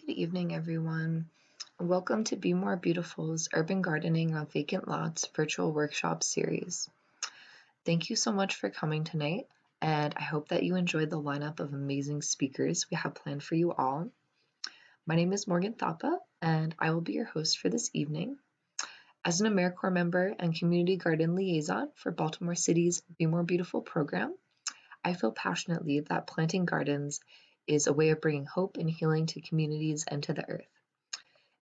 Good evening, everyone. Welcome to Be More Beautiful's Urban Gardening on Vacant Lots virtual workshop series. Thank you so much for coming tonight, and I hope that you enjoyed the lineup of amazing speakers we have planned for you all. My name is Morgan Thapa, and I will be your host for this evening. As an AmeriCorps member and Community Garden Liaison for Baltimore City's Be More Beautiful program, I feel passionately that planting gardens is a way of bringing hope and healing to communities and to the earth.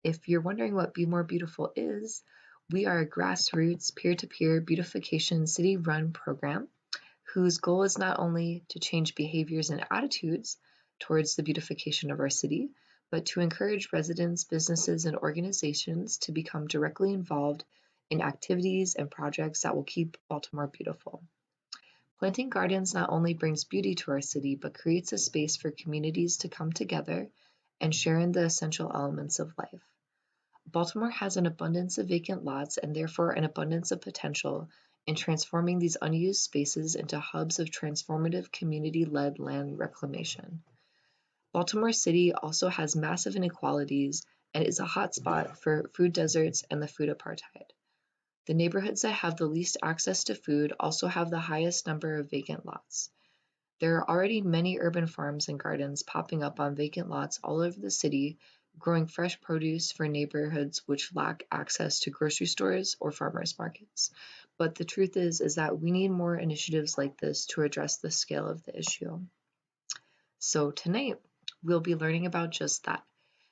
If you're wondering what Be More Beautiful is, we are a grassroots, peer-to-peer beautification city-run program whose goal is not only to change behaviors and attitudes towards the beautification of our city, but to encourage residents, businesses, and organizations to become directly involved in activities and projects that will keep Baltimore beautiful. Planting gardens not only brings beauty to our city, but creates a space for communities to come together and share in the essential elements of life. Baltimore has an abundance of vacant lots and therefore an abundance of potential in transforming these unused spaces into hubs of transformative community-led land reclamation. Baltimore City also has massive inequalities and is a hotspot for food deserts and the food apartheid. The neighborhoods that have the least access to food also have the highest number of vacant lots. There are already many urban farms and gardens popping up on vacant lots all over the city, growing fresh produce for neighborhoods which lack access to grocery stores or farmers markets. But the truth is that we need more initiatives like this to address the scale of the issue. So tonight, we'll be learning about just that,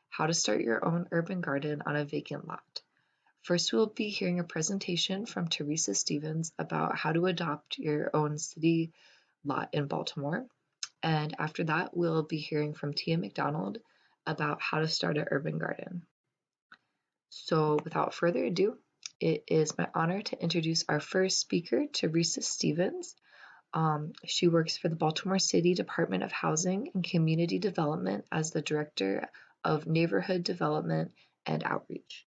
how to start your own urban garden on a vacant lot. First, we'll be hearing a presentation from Teresa Stevens about how to adopt your own city lot in Baltimore. And after that, we'll be hearing from Tia McDonald about how to start an urban garden. So without further ado, it is my honor to introduce our first speaker, Teresa Stevens. She works for the Baltimore City Department of Housing and Community Development as the Director of Neighborhood Development and Outreach.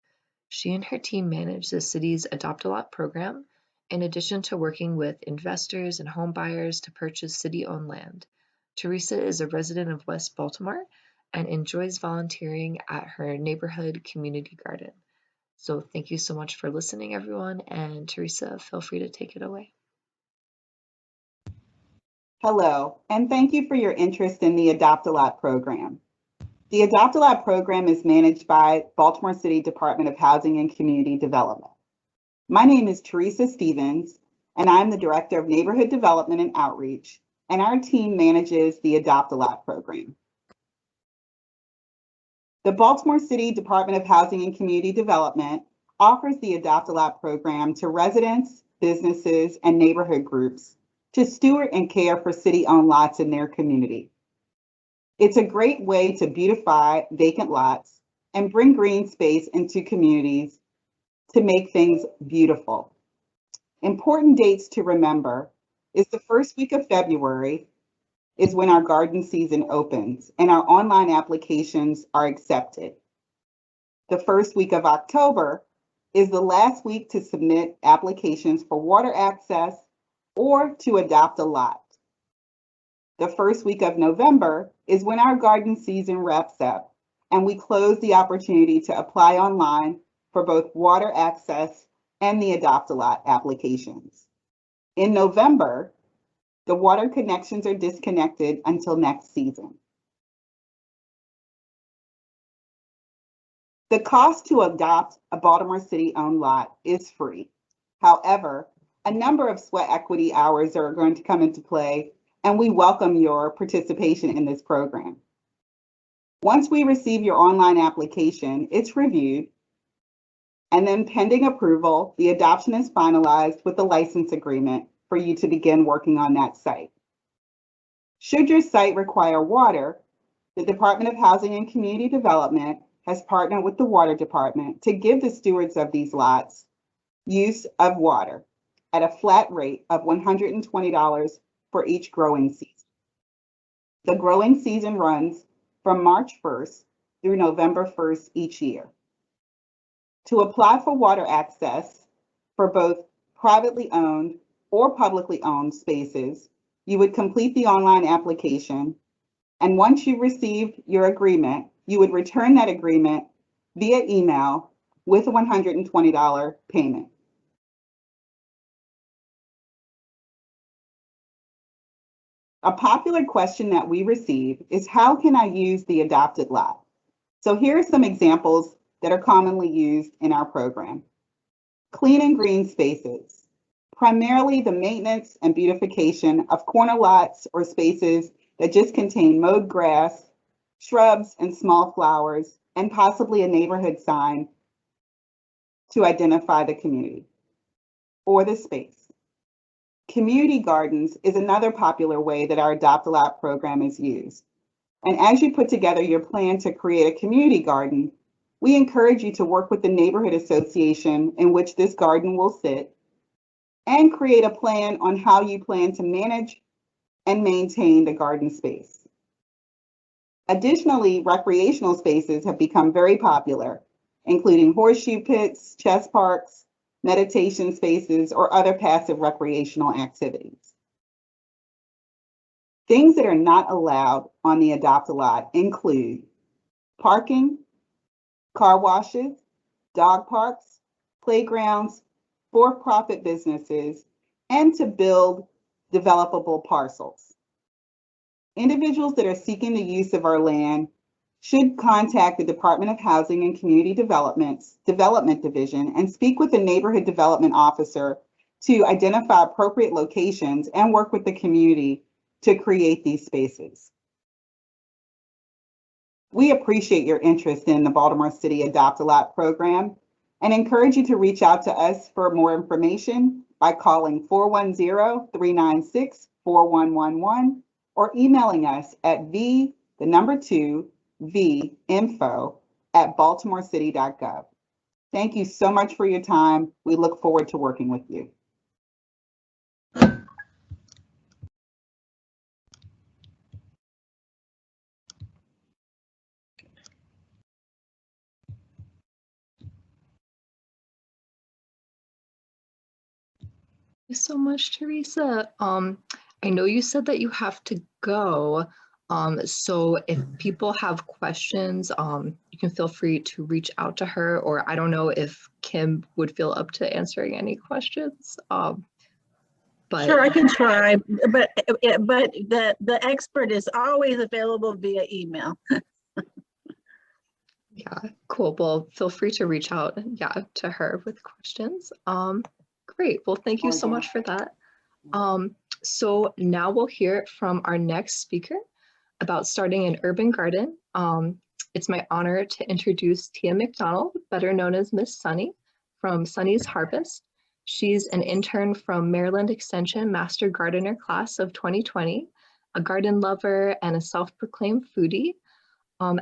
She and her team manage the city's Adopt-A-Lot program, in addition to working with investors and home buyers to purchase city-owned land. Teresa is a resident of West Baltimore and enjoys volunteering at her neighborhood community garden. So thank you so much for listening, everyone, and Teresa, feel free to take it away. Hello, and thank you for your interest in the Adopt-A-Lot program. The Adopt-A-Lot program is managed by Baltimore City Department of Housing and Community Development. My name is Teresa Stevens, and I'm the Director of Neighborhood Development and Outreach, and our team manages the Adopt-A-Lot program. The Baltimore City Department of Housing and Community Development offers the Adopt-A-Lot program to residents, businesses, and neighborhood groups to steward and care for city-owned lots in their community. It's a great way to beautify vacant lots and bring green space into communities to make things beautiful. Important dates to remember is the first week of February is when our garden season opens and our online applications are accepted. The first week of October is the last week to submit applications for water access or to adopt a lot. The first week of November is when our garden season wraps up and we close the opportunity to apply online for both water access and the Adopt-A-Lot applications. In November, the water connections are disconnected until next season. The cost to adopt a Baltimore City-owned lot is free. However, a number of sweat equity hours are going to come into play, and we welcome your participation in this program. Once we receive your online application, it's reviewed, and then pending approval, the adoption is finalized with the license agreement for you to begin working on that site. Should your site require water, the Department of Housing and Community Development has partnered with the Water Department to give the stewards of these lots use of water at a flat rate of $120 for each growing season. The growing season runs from March 1st through November 1st each year. To apply for water access for both privately owned or publicly owned spaces, you would complete the online application, and once you received your agreement, you would return that agreement via email with a $120 payment. A popular question that we receive is, how can I use the adopted lot? So here are some examples that are commonly used in our program. Clean and green spaces, primarily the maintenance and beautification of corner lots or spaces that just contain mowed grass, shrubs, and small flowers, and possibly a neighborhood sign to identify the community or the space. Community gardens is another popular way that our Adopt a Lot program is used. And as you put together your plan to create a community garden, we encourage you to work with the neighborhood association in which this garden will sit and create a plan on how you plan to manage and maintain the garden space. Additionally, recreational spaces have become very popular, including horseshoe pits, chess parks, meditation spaces, or other passive recreational activities. Things that are not allowed on the Adopt a Lot include parking, car washes, dog parks, playgrounds, for-profit businesses, and to build developable parcels. Individuals that are seeking the use of our land should contact the Department of Housing and Community Development's Development Division and speak with the Neighborhood Development Officer to identify appropriate locations and work with the community to create these spaces. We appreciate your interest in the Baltimore City Adopt a Lot program and encourage you to reach out to us for more information by calling 410-396-4111 or emailing us at vinfo@baltimorecity.gov. Thank you so much for your time. We look forward to working with you. Thank you so much, Teresa. I know you said that you have to go. So if people have questions, you can feel free to reach out to her, or I don't know if Kim would feel up to answering any questions. But sure, I can try, but the expert is always available via email. Yeah, cool. Well, feel free to reach out, to her with questions. Great. Well, thank you so much for that. So now we'll hear from our next speaker about starting an urban garden. It's my honor to introduce Tia McDonald, better known as Miss Sunny, from Sunny's Harvest. She's an intern from Maryland Extension Master Gardener class of 2020, a garden lover and a self-proclaimed foodie.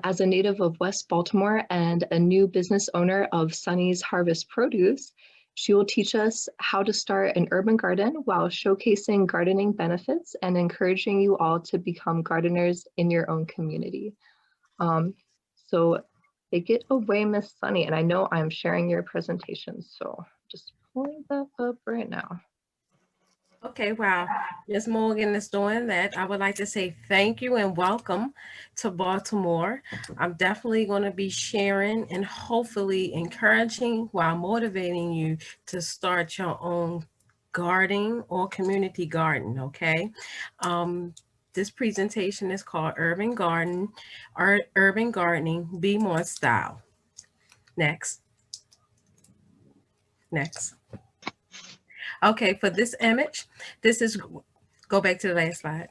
As a native of West Baltimore and a new business owner of Sunny's Harvest Produce, she will teach us how to start an urban garden while showcasing gardening benefits and encouraging you all to become gardeners in your own community. So take it away, Miss Sunny. And I know I'm sharing your presentation, so just pulling that up right now. Okay, wow. Ms. Morgan is doing that. I would like to say thank you and welcome to Baltimore. I'm definitely going to be sharing and hopefully encouraging while motivating you to start your own garden or community garden, okay? This presentation is called Urban Garden, or Urban Gardening, Be More Style. Next. Next. Okay, for this image, this is, go back to the last slide.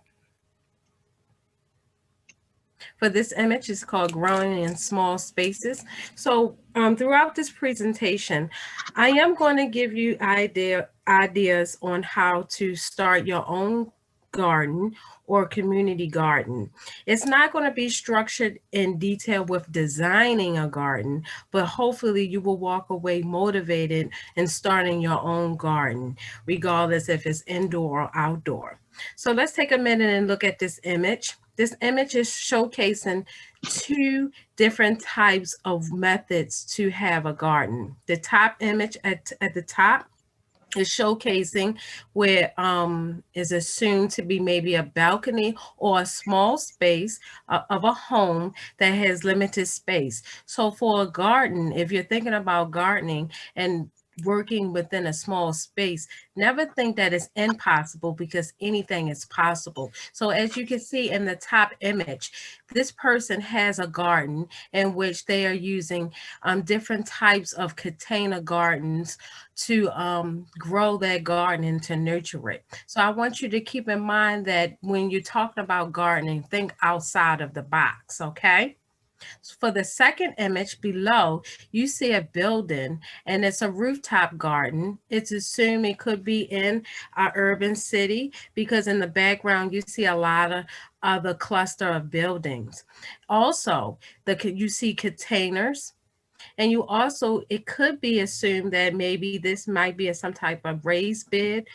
For this image, it's called Growing in Small Spaces. So throughout this presentation, I am going to give you ideas on how to start your own garden or community garden. It's not going to be structured in detail with designing a garden, but hopefully you will walk away motivated in starting your own garden, regardless if it's indoor or outdoor. So let's take a minute and look at this image. This image is showcasing two different types of methods to have a garden. The top image at the top is showcasing where is assumed to be maybe a balcony or a small space of a home that has limited space. So for a garden, if you're thinking about gardening and working within a small space, never think that it's impossible, because anything is possible. So as you can see in the top image, this person has a garden in which they are using different types of container gardens to grow their garden and to nurture it. So I want you to keep in mind that when you're talking about gardening, think outside of the box, okay? For the second image below, you see a building and it's a rooftop garden. It's assumed it could be in our urban city because in the background you see a lot of the cluster of buildings. Also, you see containers. And you also, it could be assumed that maybe this might be some type of raised bed,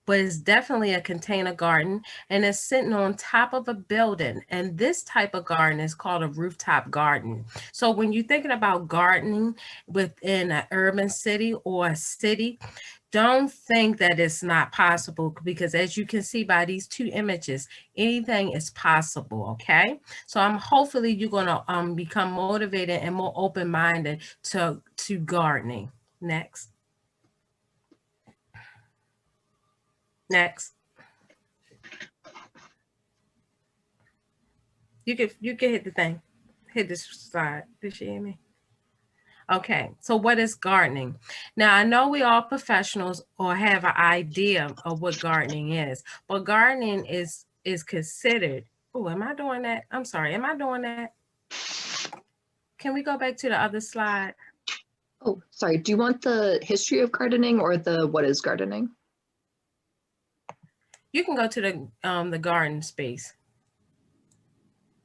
but it's definitely a container garden and it's sitting on top of a building. And this type of garden is called a rooftop garden. So when you're thinking about gardening within an urban city or a city, don't think that it's not possible, because as you can see by these two images, anything is possible, okay? So hopefully you're gonna become motivated and more open-minded to gardening. Next. Next. You can hit the thing. Hit this slide. Did you hear me? Okay, so what is gardening? Now, I know we all professionals or have an idea of what gardening is, but gardening is considered, oh, am I doing that? I'm sorry, am I doing that? Can we go back to the other slide? Oh, sorry. Do you want the history of gardening or the what is gardening? You can go to the garden space.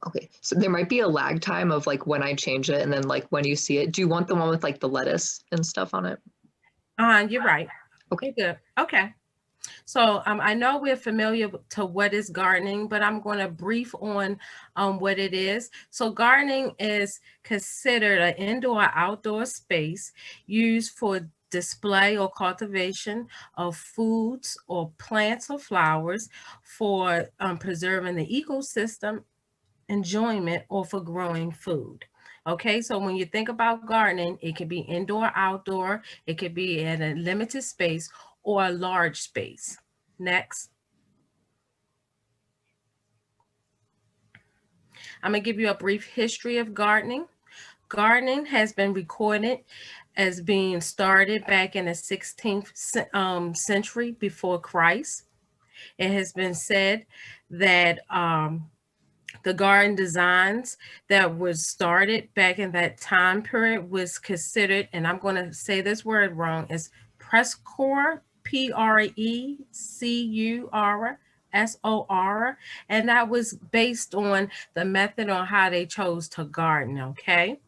Okay, so there might be a lag time of like when I change it and then like when you see it. Do you want the one with like the lettuce and stuff on it? You're right. Okay. Good. Okay. So I know we're familiar to what is gardening, but I'm going to brief on what it is. So gardening is considered an indoor-outdoor space used for display or cultivation of foods or plants or flowers, for preserving the ecosystem, enjoyment, or for growing food. Okay, so when you think about gardening, it can be indoor, outdoor, it could be in a limited space or a large space. Next. I'm gonna give you a brief history of gardening. Gardening has been recorded as being started back in the 16th century before Christ. It has been said that the garden designs that was started back in that time period was considered, and I'm going to say this word wrong, is Prescor, Precur, and that was based on the method on how they chose to garden, okay?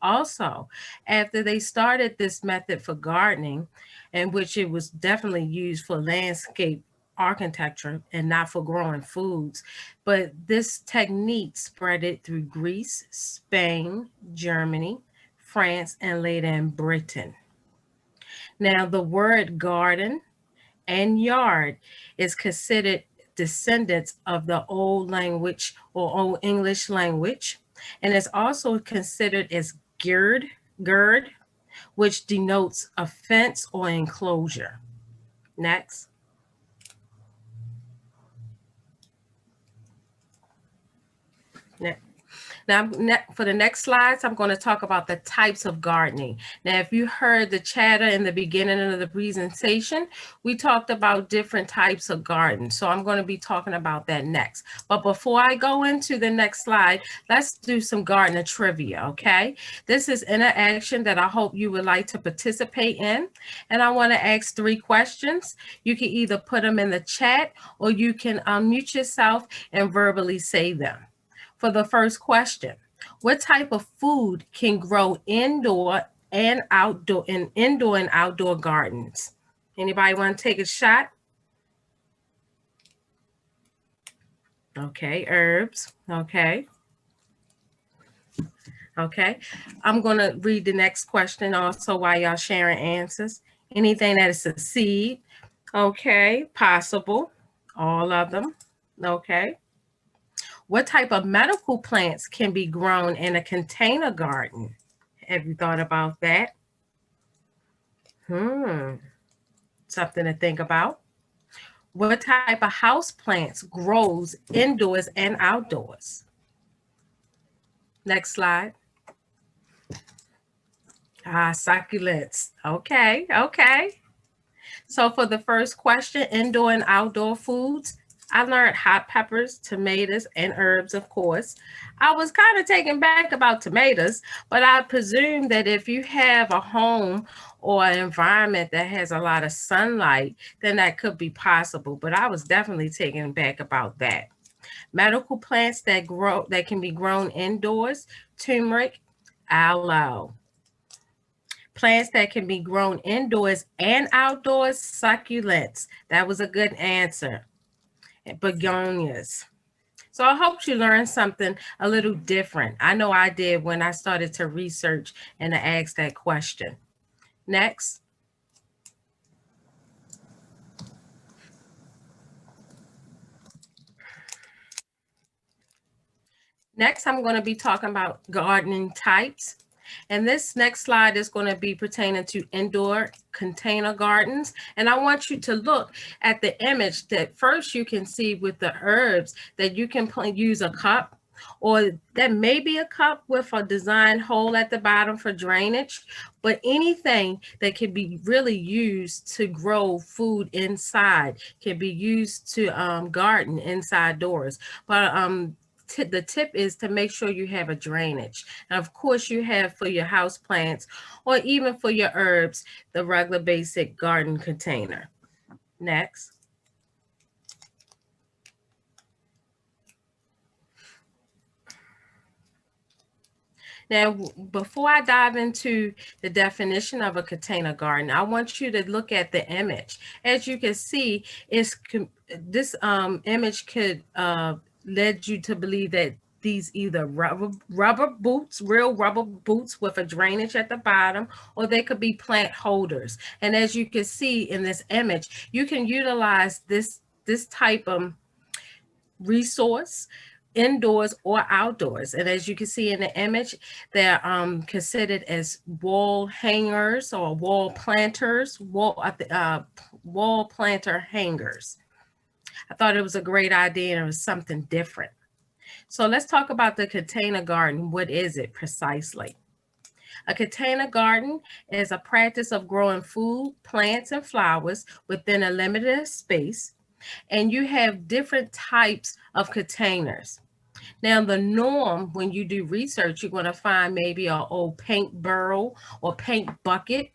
Also, after they started this method for gardening, in which it was definitely used for landscape architecture and not for growing foods, but this technique spread it through Greece, Spain, Germany, France, and later in Britain. Now, the word garden and yard is considered descendants of the old language or old English language, and it's also considered as gird, which denotes a fence or enclosure. Next. Now, for the next slides, I'm going to talk about the types of gardening. Now, if you heard the chatter in the beginning of the presentation, we talked about different types of gardens. So I'm going to be talking about that next. But before I go into the next slide, let's do some gardener trivia, okay? This is interaction that I hope you would like to participate in. And I want to ask 3 questions. You can either put them in the chat or you can unmute yourself and verbally say them. For the first question, what type of food can grow indoor and outdoor in indoor and outdoor gardens? Anybody want to take a shot? Okay, herbs. Okay. Okay. I'm going to read the next question also while y'all sharing answers. Anything that is a seed, okay, possible, all of them, okay. What type of medical plants can be grown in a container garden? Have you thought about that? Something to think about. What type of house plants grows indoors and outdoors? Next slide. Succulents. Okay, okay. So for the first question, indoor and outdoor foods, I learned hot peppers, tomatoes, and herbs, of course. I was kind of taken back about tomatoes, but I presume that if you have a home or an environment that has a lot of sunlight, then that could be possible. But I was definitely taken back about that. Medical plants that can be grown indoors, turmeric, aloe. Plants that can be grown indoors and outdoors, succulents. That was a good answer. Begonias. So I hope you learned something a little different. I know I did when I started to research and to ask that question. Next. Next, I'm going to be talking about gardening types. And this next slide is going to be pertaining to indoor container gardens. And I want you to look at the image that first you can see with the herbs that you can use a cup, or that may be a cup with a designed hole at the bottom for drainage, but anything that can be really used to grow food inside can be used to garden inside doors. But the tip is to make sure you have a drainage. And of course you have for your house plants or even for your herbs, the regular basic garden container. Next. Now, before I dive into the definition of a container garden, I want you to look at the image. As you can see, this image could lead you to believe that these either rubber boots, real rubber boots with a drainage at the bottom, or they could be plant holders. And as you can see in this image, you can utilize this type of resource indoors or outdoors. And as you can see in the image, they're considered as wall hangers or wall planters, wall planter hangers. I thought it was a great idea and it was something different. So let's talk about the container garden. What is it precisely? A container garden is a practice of growing food, plants, and flowers within a limited space. And you have different types of containers. Now, the norm when you do research, you're going to find maybe an old paint barrel or paint bucket.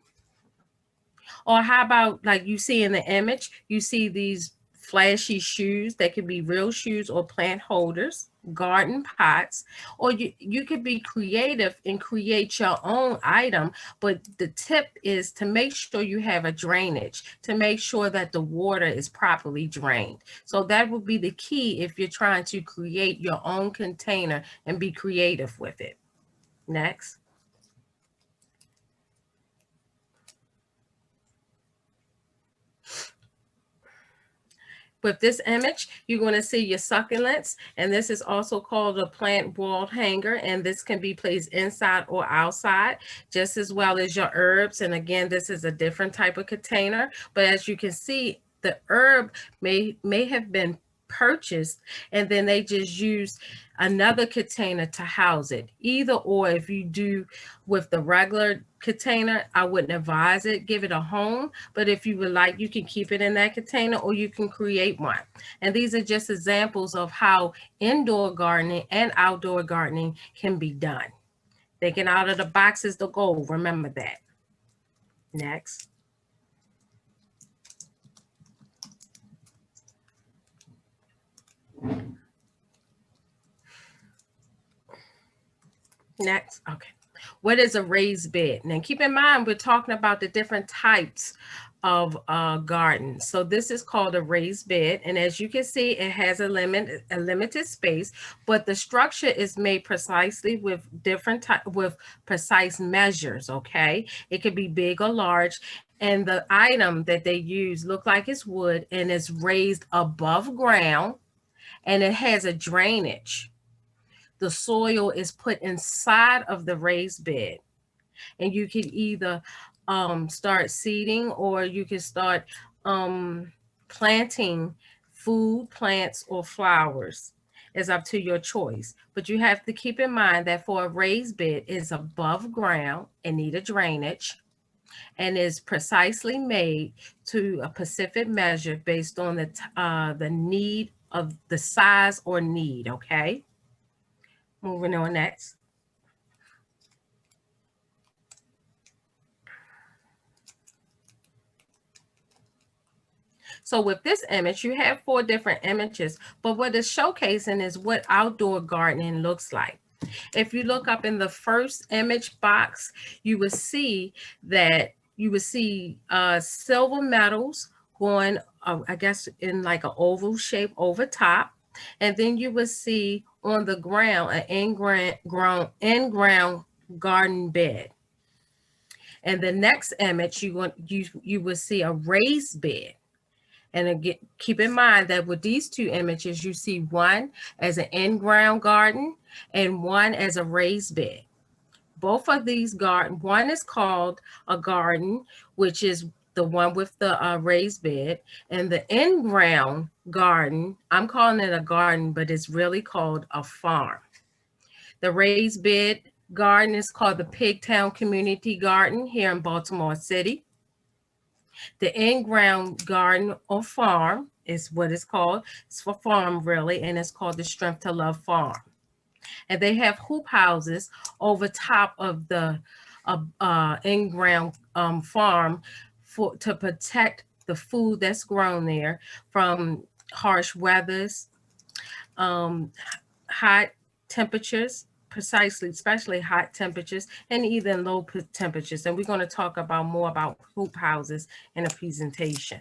Or how about like you see in the image, you see these flashy shoes that could be real shoes or plant holders, garden pots, or you could be creative and create your own item. But the tip is to make sure you have a drainage, to make sure that the water is properly drained. So that would be the key if you're trying to create your own container and be creative with it. Next. With this image, you're going to see your succulents, and this is also called a plant wall hanger, and this can be placed inside or outside, just as well as your herbs. And again, this is a different type of container, but as you can see, the herb may have been purchased and then they just use another container to house it. Either or, if you do with the regular container, I wouldn't advise it, give it a home, but if you would like, you can keep it in that container or you can create one. And these are just examples of how indoor gardening and outdoor gardening can be done. Thinking out of the box is the goal, remember that. Next. Next, okay. What is a raised bed? Now keep in mind, we're talking about the different types of gardens. So this is called a raised bed. And as you can see, it has a limited space, but the structure is made precisely with precise measures, okay? It could be big or large. And the item that they use look like it's wood and it's raised above ground, and it has a drainage. The soil is put inside of the raised bed, and you can either start seeding, or you can start planting food, plants, or flowers. It's up to your choice. But you have to keep in mind that for a raised bed is above ground and need a drainage, and is precisely made to a specific measure based on the need of the size or need, okay? Moving on next. So with this image, you have 4 different images, but what it's showcasing is what outdoor gardening looks like. If you look up in the first image box, you will see that silver metals going, I guess, in like an oval shape over top. And then you will see on the ground an in-ground garden bed. And the next image, you will see a raised bed. And again, keep in mind that with these 2 images, you see one as an in-ground garden and one as a raised bed. Both of these gardens, one is called a garden, which is the one with the raised bed, and the in-ground garden, I'm calling it a garden, but it's really called a farm. The raised bed garden is called the Pigtail Community Garden here in Baltimore City. The in-ground garden or farm is what it's called. It's for farm really, and it's called the Strength to Love Farm. And they have hoop houses over top of the in-ground farm to protect the food that's grown there from harsh weathers, hot temperatures, especially hot temperatures, and even low temperatures. And we're going to talk about more about hoop houses in a presentation.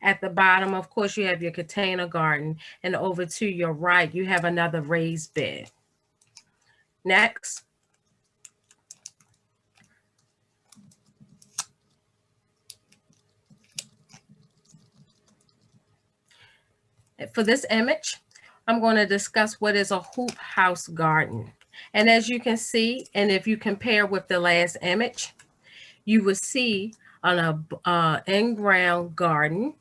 At the bottom, of course, you have your container garden, and over to your right, you have another raised bed. Next. For this image, I'm going to discuss what is a hoop house garden. And as you can see, and if you compare with the last image, you will see an in-ground garden.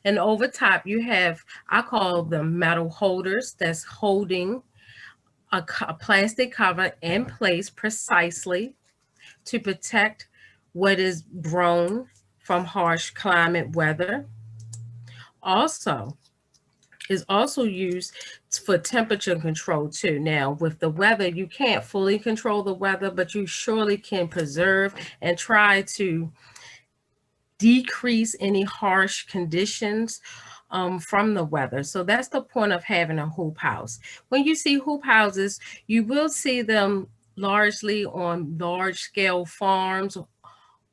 And over top, you have, I call them metal holders that's holding a plastic cover in place precisely to protect what is grown from harsh climate weather. Also, is also used for temperature control too. Now, with the weather, you can't fully control the weather, but you surely can preserve and try to decrease any harsh conditions from the weather. So that's the point of having a hoop house. When you see hoop houses, you will see them largely on large scale farms,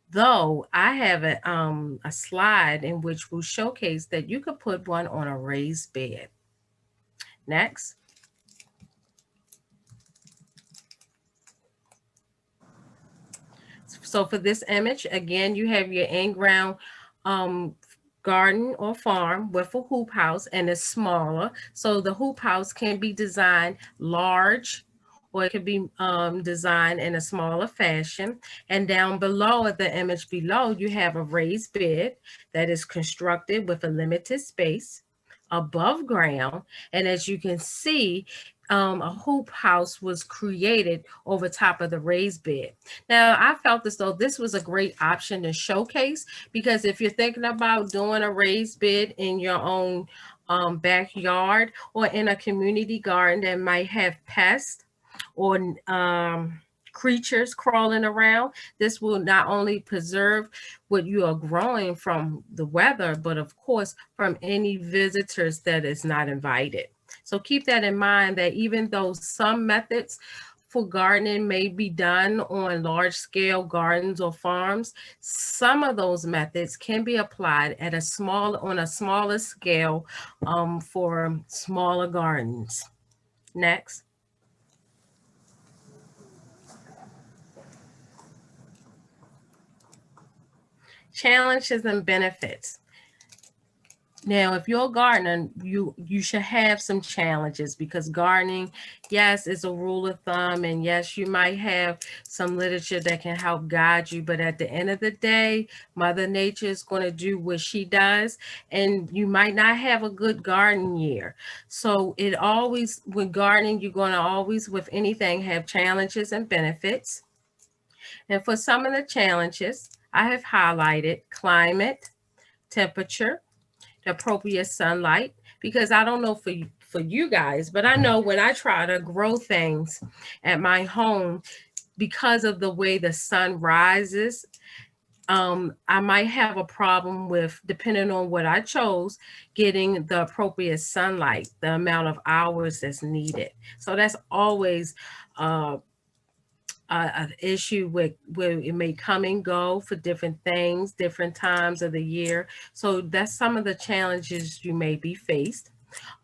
though I have a slide in which will showcase that you could put one on a raised bed. Next. So for this image, again, you have your in-ground garden or farm with a hoop house, and it's smaller. So the hoop house can be designed large, or it could be designed in a smaller fashion. And down below, at the image below, you have a raised bed that is constructed with a limited space above ground. And as you can see, a hoop house was created over top of the raised bed. Now, I felt as though this was a great option to showcase, because if you're thinking about doing a raised bed in your own backyard or in a community garden that might have pests or creatures crawling around, this will not only preserve what you are growing from the weather, but of course from any visitors that is not invited. So keep that in mind, that even though some methods for gardening may be done on large scale gardens or farms, some of those methods can be applied at on a smaller scale for smaller gardens. Next. Challenges and benefits. Now, if you're a gardener, you should have some challenges, because gardening, yes, is a rule of thumb, and yes, you might have some literature that can help guide you, but at the end of the day, Mother Nature is going to do what she does, and you might not have a good garden year. So it always, with gardening, you're going to always, with anything, have challenges and benefits. And for some of the challenges, I have highlighted climate, temperature, the appropriate sunlight, because I don't know for you guys, but I know when I try to grow things at my home, because of the way the sun rises, I might have a problem with, depending on what I chose, getting the appropriate sunlight, the amount of hours that's needed. So that's always an issue with where it may come and go for different things, different times of the year. So that's some of the challenges you may be faced.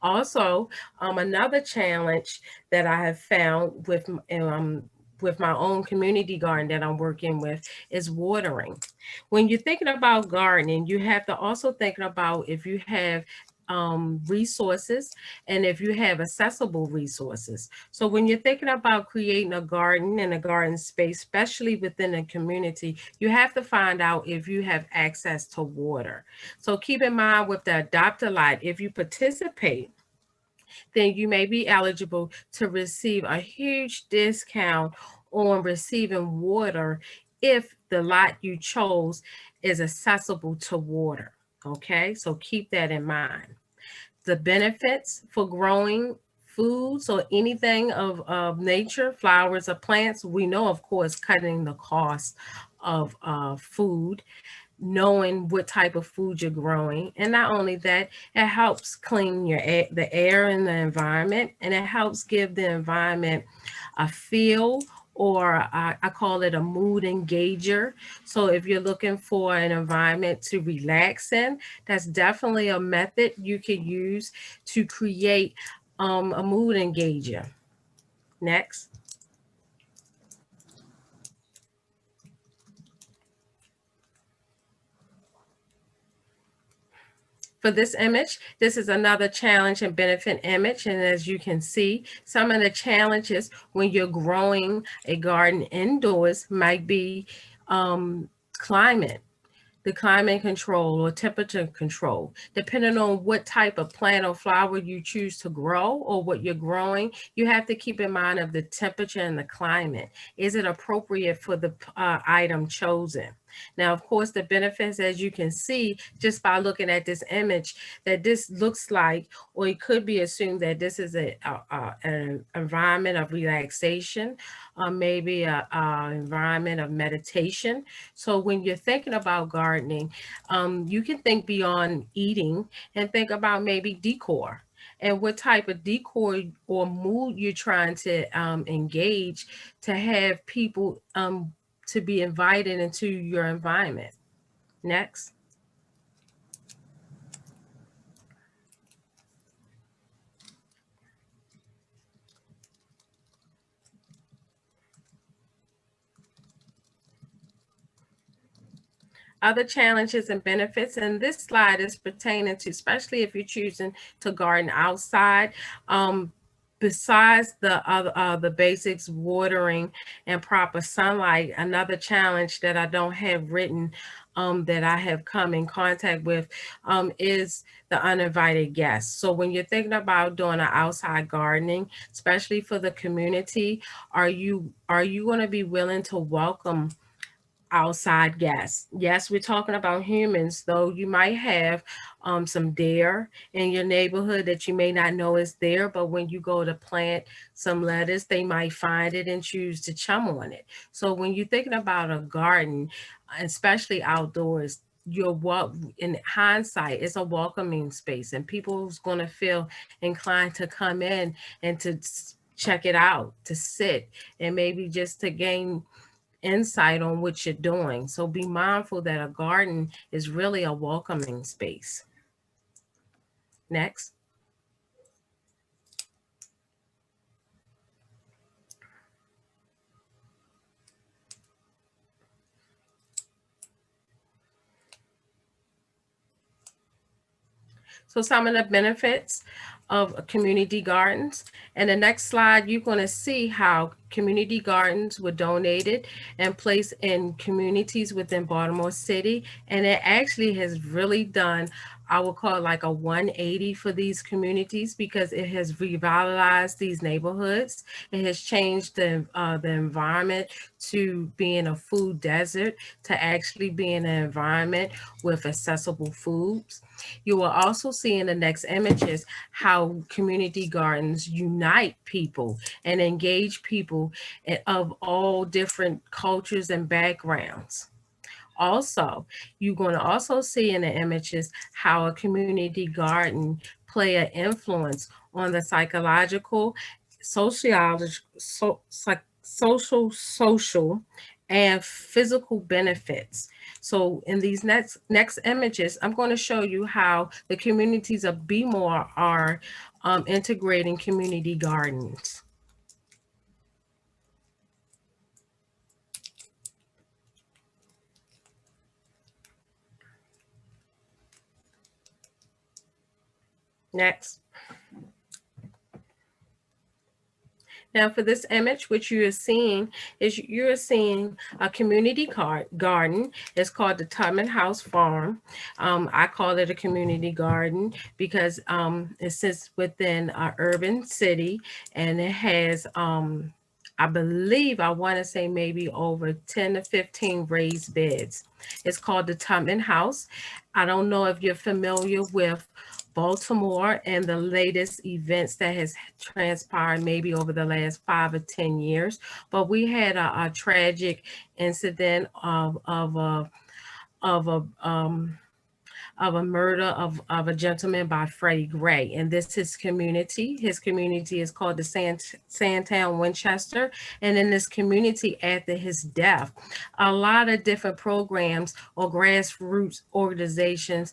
Also, another challenge that I have found with my own community garden that I'm working with is watering. When you're thinking about gardening, you have to also think about if you have resources and if you have accessible resources. So when you're thinking about creating a garden and a garden space, especially within a community, you have to find out if you have access to water. So keep in mind with the Adopt-A-Lot, if you participate, then you may be eligible to receive a huge discount on receiving water if the lot you chose is accessible to water. Okay, so keep that in mind. The benefits for growing food, so anything of nature, flowers or plants, we know, of course, cutting the cost of food, knowing what type of food you're growing. And not only that, it helps clean the air in the environment, and it helps give the environment a feel, or I call it a mood engager. So if you're looking for an environment to relax in, that's definitely a method you can use to create a mood engager. Next. For this image, this is another challenge and benefit image. And as you can see, some of the challenges when you're growing a garden indoors might be climate, the climate control or temperature control. Depending on what type of plant or flower you choose to grow or what you're growing, you have to keep in mind of the temperature and the climate. Is it appropriate for the item chosen? Now, of course, the benefits, as you can see, just by looking at this image, that this looks like, or it could be assumed that this is an environment of relaxation, maybe an environment of meditation. So when you're thinking about gardening, you can think beyond eating and think about maybe decor and what type of decor or mood you're trying to engage to have people to be invited into your environment. Next. Other challenges and benefits, and this slide is pertaining to, especially if you're choosing to garden outside. Besides the basics, watering and proper sunlight, another challenge that I don't have written that I have come in contact with is the uninvited guests. So when you're thinking about doing an outside gardening, especially for the community, are you going to be willing to welcome outside guests? Yes, we're talking about humans, though you might have some deer in your neighborhood that you may not know is there, but when you go to plant some lettuce, they might find it and choose to chum on it. So when you're thinking about a garden, especially outdoors, in hindsight, it's a welcoming space, and people's going to feel inclined to come in and to check it out, to sit, and maybe just to gain insight on what you're doing. So be mindful that a garden is really a welcoming space. Next. So some of the benefits of community gardens. And the next slide, you're going to see how community gardens were donated and placed in communities within Baltimore City. And it actually has really done, I would call it like a 180 for these communities, because it has revitalized these neighborhoods. It has changed the environment to being a food desert to actually being an environment with accessible foods. You will also see in the next images how community gardens unite people and engage people of all different cultures and backgrounds. Also, you're going to also see in the images how a community garden play an influence on the psychological, social, and physical benefits. So in these next images, I'm going to show you how the communities of Bmore are integrating community gardens. Next. Now for this image, which you are seeing is you're seeing a community garden. It's called the Tubman House Farm. I call it a community garden because it sits within an urban city, and it has, I believe, I want to say maybe over 10 to 15 raised beds. It's called the Tubman House. I don't know if you're familiar with Baltimore and the latest events that has transpired maybe over the last 5 or 10 years. But we had a tragic incident of a murder of a gentleman by Freddie Gray. And this is community. His community is called the Sandtown Winchester. And in this community after his death, a lot of different programs or grassroots organizations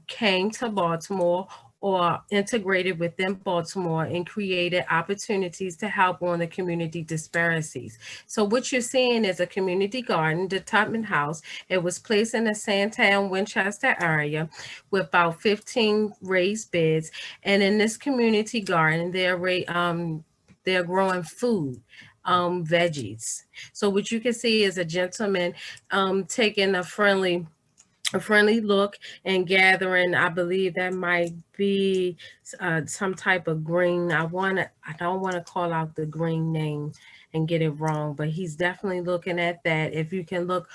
came to Baltimore or integrated within Baltimore and created opportunities to help on the community disparities. So what you're seeing is a community garden, the Tubman House. It was placed in the Sandtown, Winchester area with about 15 raised beds. And in this community garden, they're growing food, veggies. So what you can see is a gentleman taking a friendly look and gathering. I believe that might be some type of green. I don't want to call out the green name and get it wrong, but he's definitely looking at that. If you can look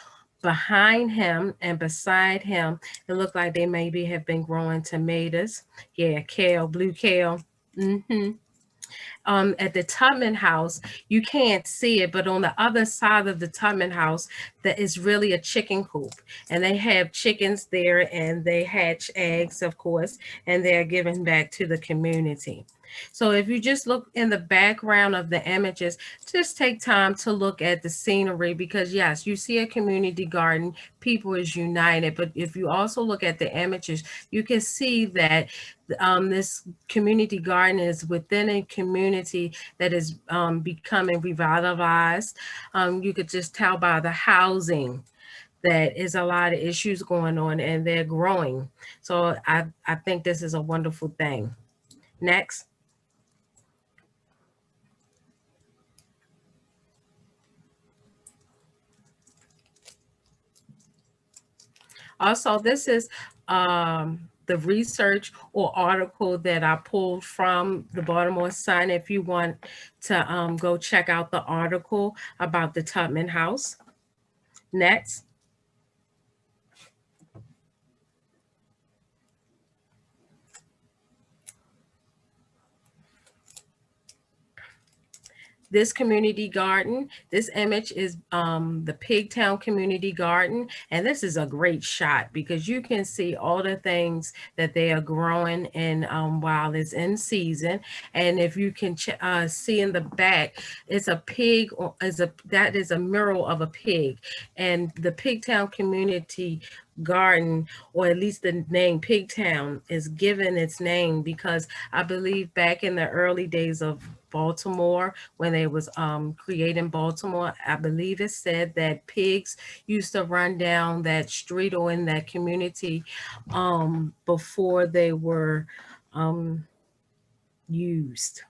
behind him and beside him, it looked like they maybe have been growing tomatoes. Yeah, kale, blue kale. At the Tubman House, you can't see it, but on the other side of the Tubman House, that is really a chicken coop. And they have chickens there and they hatch eggs, of course, and they're given back to the community. So if you just look in the background of the images, just take time to look at the scenery, because yes, you see a community garden, people is united. But if you also look at the images, you can see that this community garden is within a community that is becoming revitalized. You could just tell by the housing that is a lot of issues going on, and they're growing. So I think this is a wonderful thing. Next. Also, this is the research or article that I pulled from the Baltimore Sun. If you want to go check out the article about the Tubman House. Next. This community garden, this image is the Pigtail community garden. And this is a great shot because you can see all the things that they are growing in while it's in season. And if you can see in the back, it's a pig, that is a mural of a pig. And the Pigtail community garden, or at least the name Pigtail, is given its name because I believe back in the early days of Baltimore, when they was creating Baltimore. I believe it said that pigs used to run down that street or in that community before they were used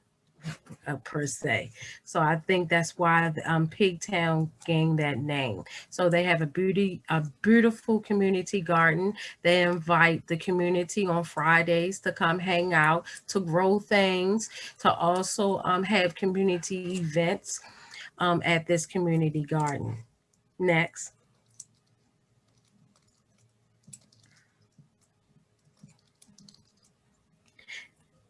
per se. So I think that's why Pigtail gained that name. So they have a beautiful community garden. They invite the community on Fridays to come hang out, to grow things, to also have community events at this community garden. Next.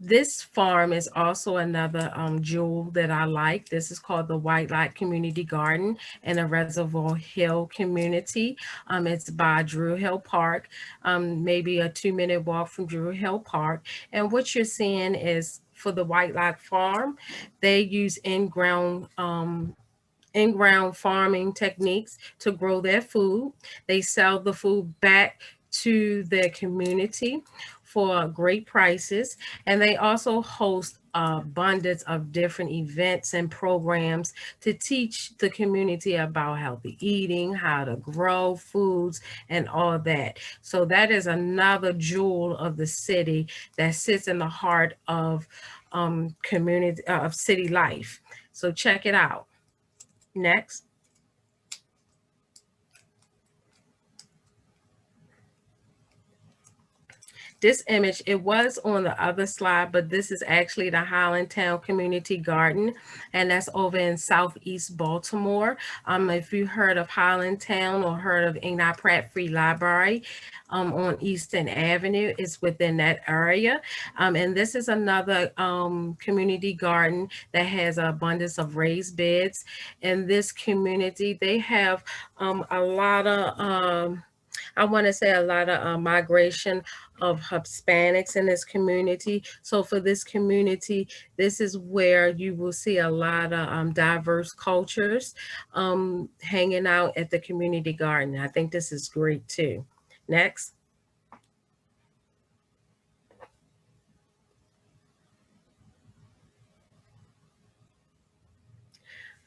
This farm is also another jewel that I like. This is called the White Lot Community Garden in a Reservoir Hill community. It's by Drew Hill Park, maybe a 2-minute walk from Drew Hill Park. And what you're seeing is for the White Lot Farm, they use in-ground farming techniques to grow their food. They sell the food back to their community for great prices. And they also host abundance of different events and programs to teach the community about healthy eating, how to grow foods, and all that. So that is another jewel of the city that sits in the heart of community of city life. So check it out. Next. This image, it was on the other slide, but this is actually the Hollandtown Community Garden, and that's over in Southeast Baltimore. If you heard of Hollandtown or heard of Enoch Pratt Free Library on Eastern Avenue, it's within that area. And this is another community garden that has an abundance of raised beds. In this community, they have a lot of I want to say a lot of migration of Hispanics in this community. So for this community, this is where you will see a lot of diverse cultures hanging out at the community garden. I think this is great too. Next.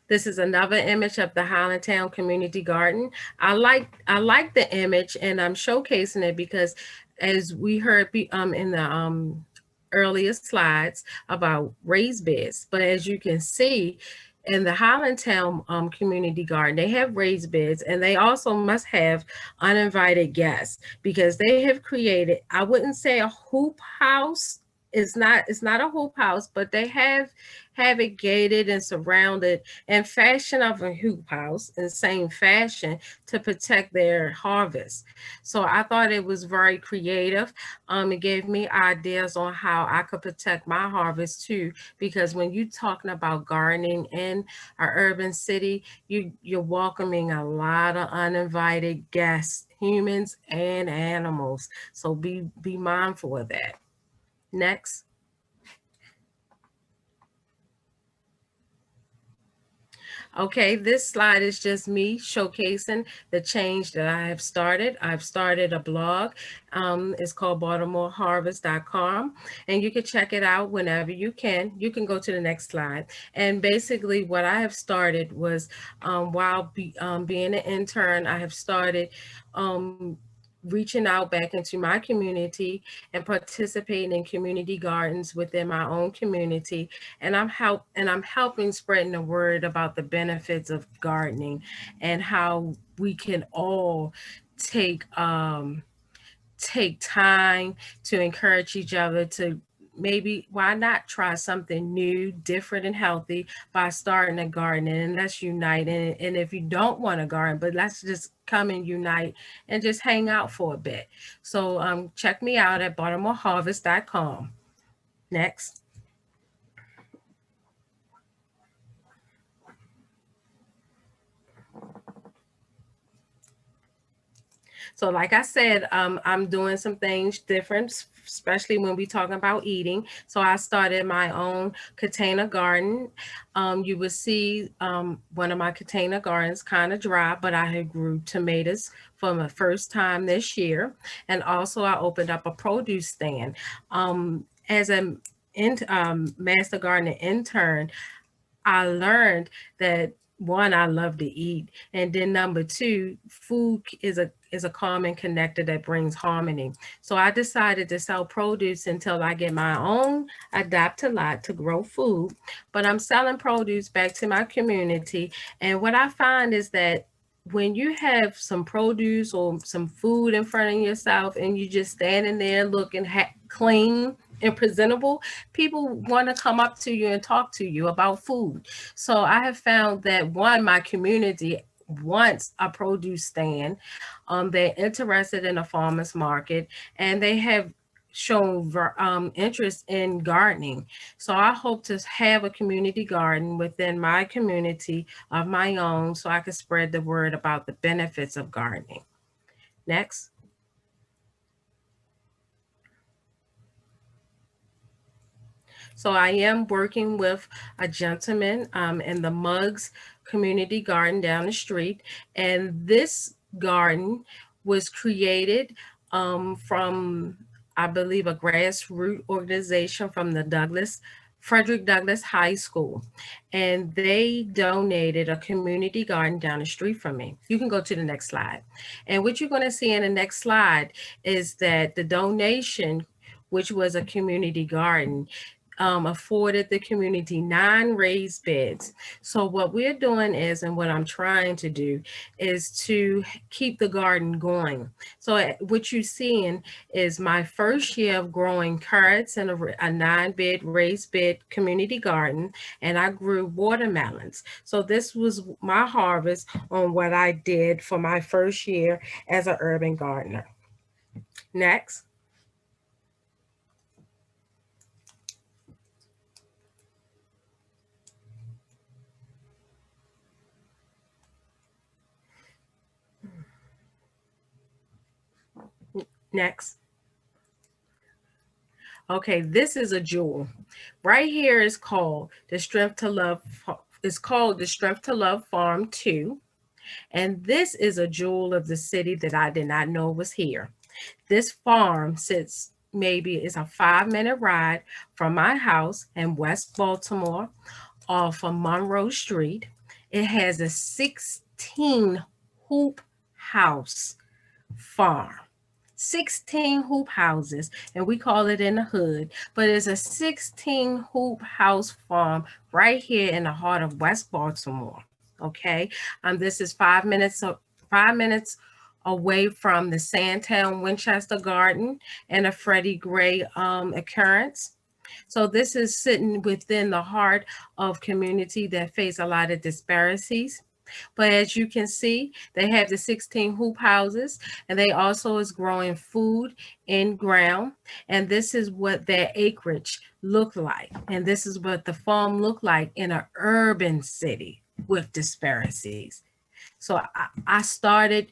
This is another image of the Hollandtown Community Garden. I like the image, and I'm showcasing it because, as we heard in the earlier slides about raised beds, but as you can see in the Hollandtown Community Garden, they have raised beds, and they also must have uninvited guests because they have created, I wouldn't say a hoop house. It's not a hoop house, but they have it gated and surrounded in fashion of a hoop house in the same fashion to protect their harvest. So I thought it was very creative. It gave me ideas on how I could protect my harvest too, because when you're talking about gardening in our urban city, you're welcoming a lot of uninvited guests, humans and animals. So be mindful of that. Next. Okay, this slide is just me showcasing the change that I have started. I've started a blog. It's called BaltimoreHarvest.com, and you can check it out whenever you can. You can go to the next slide. And basically what I have started was while being an intern, I have started reaching out back into my community and participating in community gardens within my own community. And I'm helping spreading the word about the benefits of gardening and how we can all take time to encourage each other to maybe, why not try something new, different, and healthy by starting a garden, and let's unite. And if you don't want to garden, but let's just come and unite and just hang out for a bit. So check me out at BaltimoreHarvest.com. Next. So like I said, I'm doing some things different, especially when we're talking about eating. So I started my own container garden. You will see one of my container gardens kind of dry, but I had grew tomatoes for my first time this year. And also I opened up a produce stand. As an Master Gardener intern, I learned that one, I love to eat, and then number two, food is a common connector that brings harmony. So I decided to sell produce until I get my own adapted lot to grow food, but I'm selling produce back to my community. And what I find is that when you have some produce or some food in front of yourself and you just standing there looking clean and presentable, people want to come up to you and talk to you about food. So I have found that one, my community wants a produce stand. They're interested in a farmer's market, and they have shown interest in gardening. So I hope to have a community garden within my community of my own so I can spread the word about the benefits of gardening. Next. So I am working with a gentleman in the Muggs Community Garden down the street. And this garden was created from, I believe, a grassroots organization from the Frederick Douglass High School. And they donated a community garden down the street from me. You can go to the next slide. And what you're going to see in the next slide is that the donation, which was a community garden, afforded the community 9 raised beds. So what we're doing is, and what I'm trying to do, is to keep the garden going. So what you're seeing is my first year of growing carrots in a 9-bed raised bed community garden, and I grew watermelons. So this was my harvest on what I did for my first year as an urban gardener. Next. Next. Okay, this is a jewel. Right here is called the Strength to Love. It's called the Strength to Love Farm 2. And this is a jewel of the city that I did not know was here. This farm sits it's a 5-minute ride from my house in West Baltimore off of Monroe Street. It has a 16 hoop house farm. 16 hoop houses, and we call it in the hood, but it's a 16 hoop house farm right here in the heart of West Baltimore. Okay, this is 5 minutes away from the Sandtown Winchester Garden and a Freddie Gray occurrence. So this is sitting within the heart of community that face a lot of disparities. But as you can see, they have the 16 hoop houses, and they also is growing food in ground. And this is what their acreage look like. And this is what the farm look like in an urban city with disparities. So I started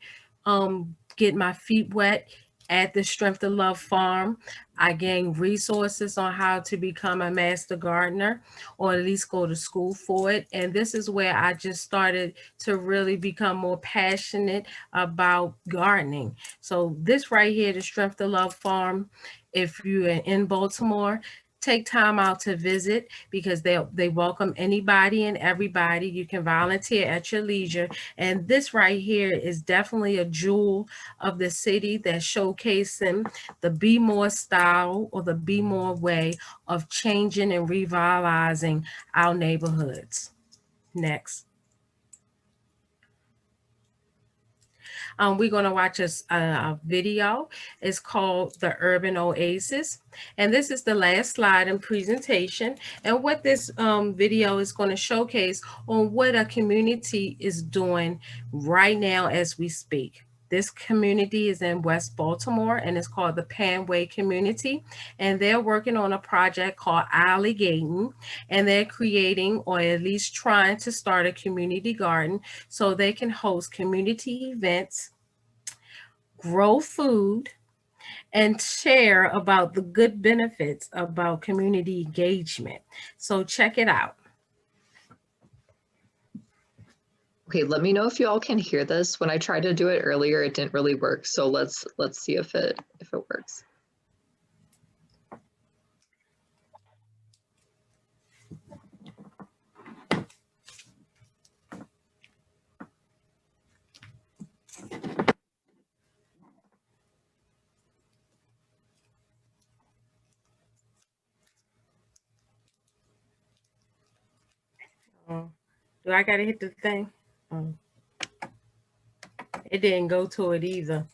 getting my feet wet at the Strength to Love Farm. I gained resources on how to become a master gardener, or at least go to school for it. And this is where I just started to really become more passionate about gardening. So this right here, the Strength to Love Farm, if you're in Baltimore, take time out to visit, because they welcome anybody and everybody. You can volunteer at your leisure. And this right here is definitely a jewel of the city that's showcasing the Be More style, or the Be More way of changing and revitalizing our neighborhoods. Next. We're going to watch a video. It's called the Urban Oasis. And this is the last slide in presentation. And what this video is going to showcase on what a community is doing right now as we speak. This community is in West Baltimore, and it's called the Panway Community. And they're working on a project called Alligating, and they're creating, or at least trying to start, a community garden so they can host community events, grow food, and share about the good benefits about community engagement. So check it out. Okay, let me know if you all can hear this. When I tried to do it earlier, it didn't really work. So let's see if it works. Oh, do I gotta hit the thing? Oh, it didn't go to it either.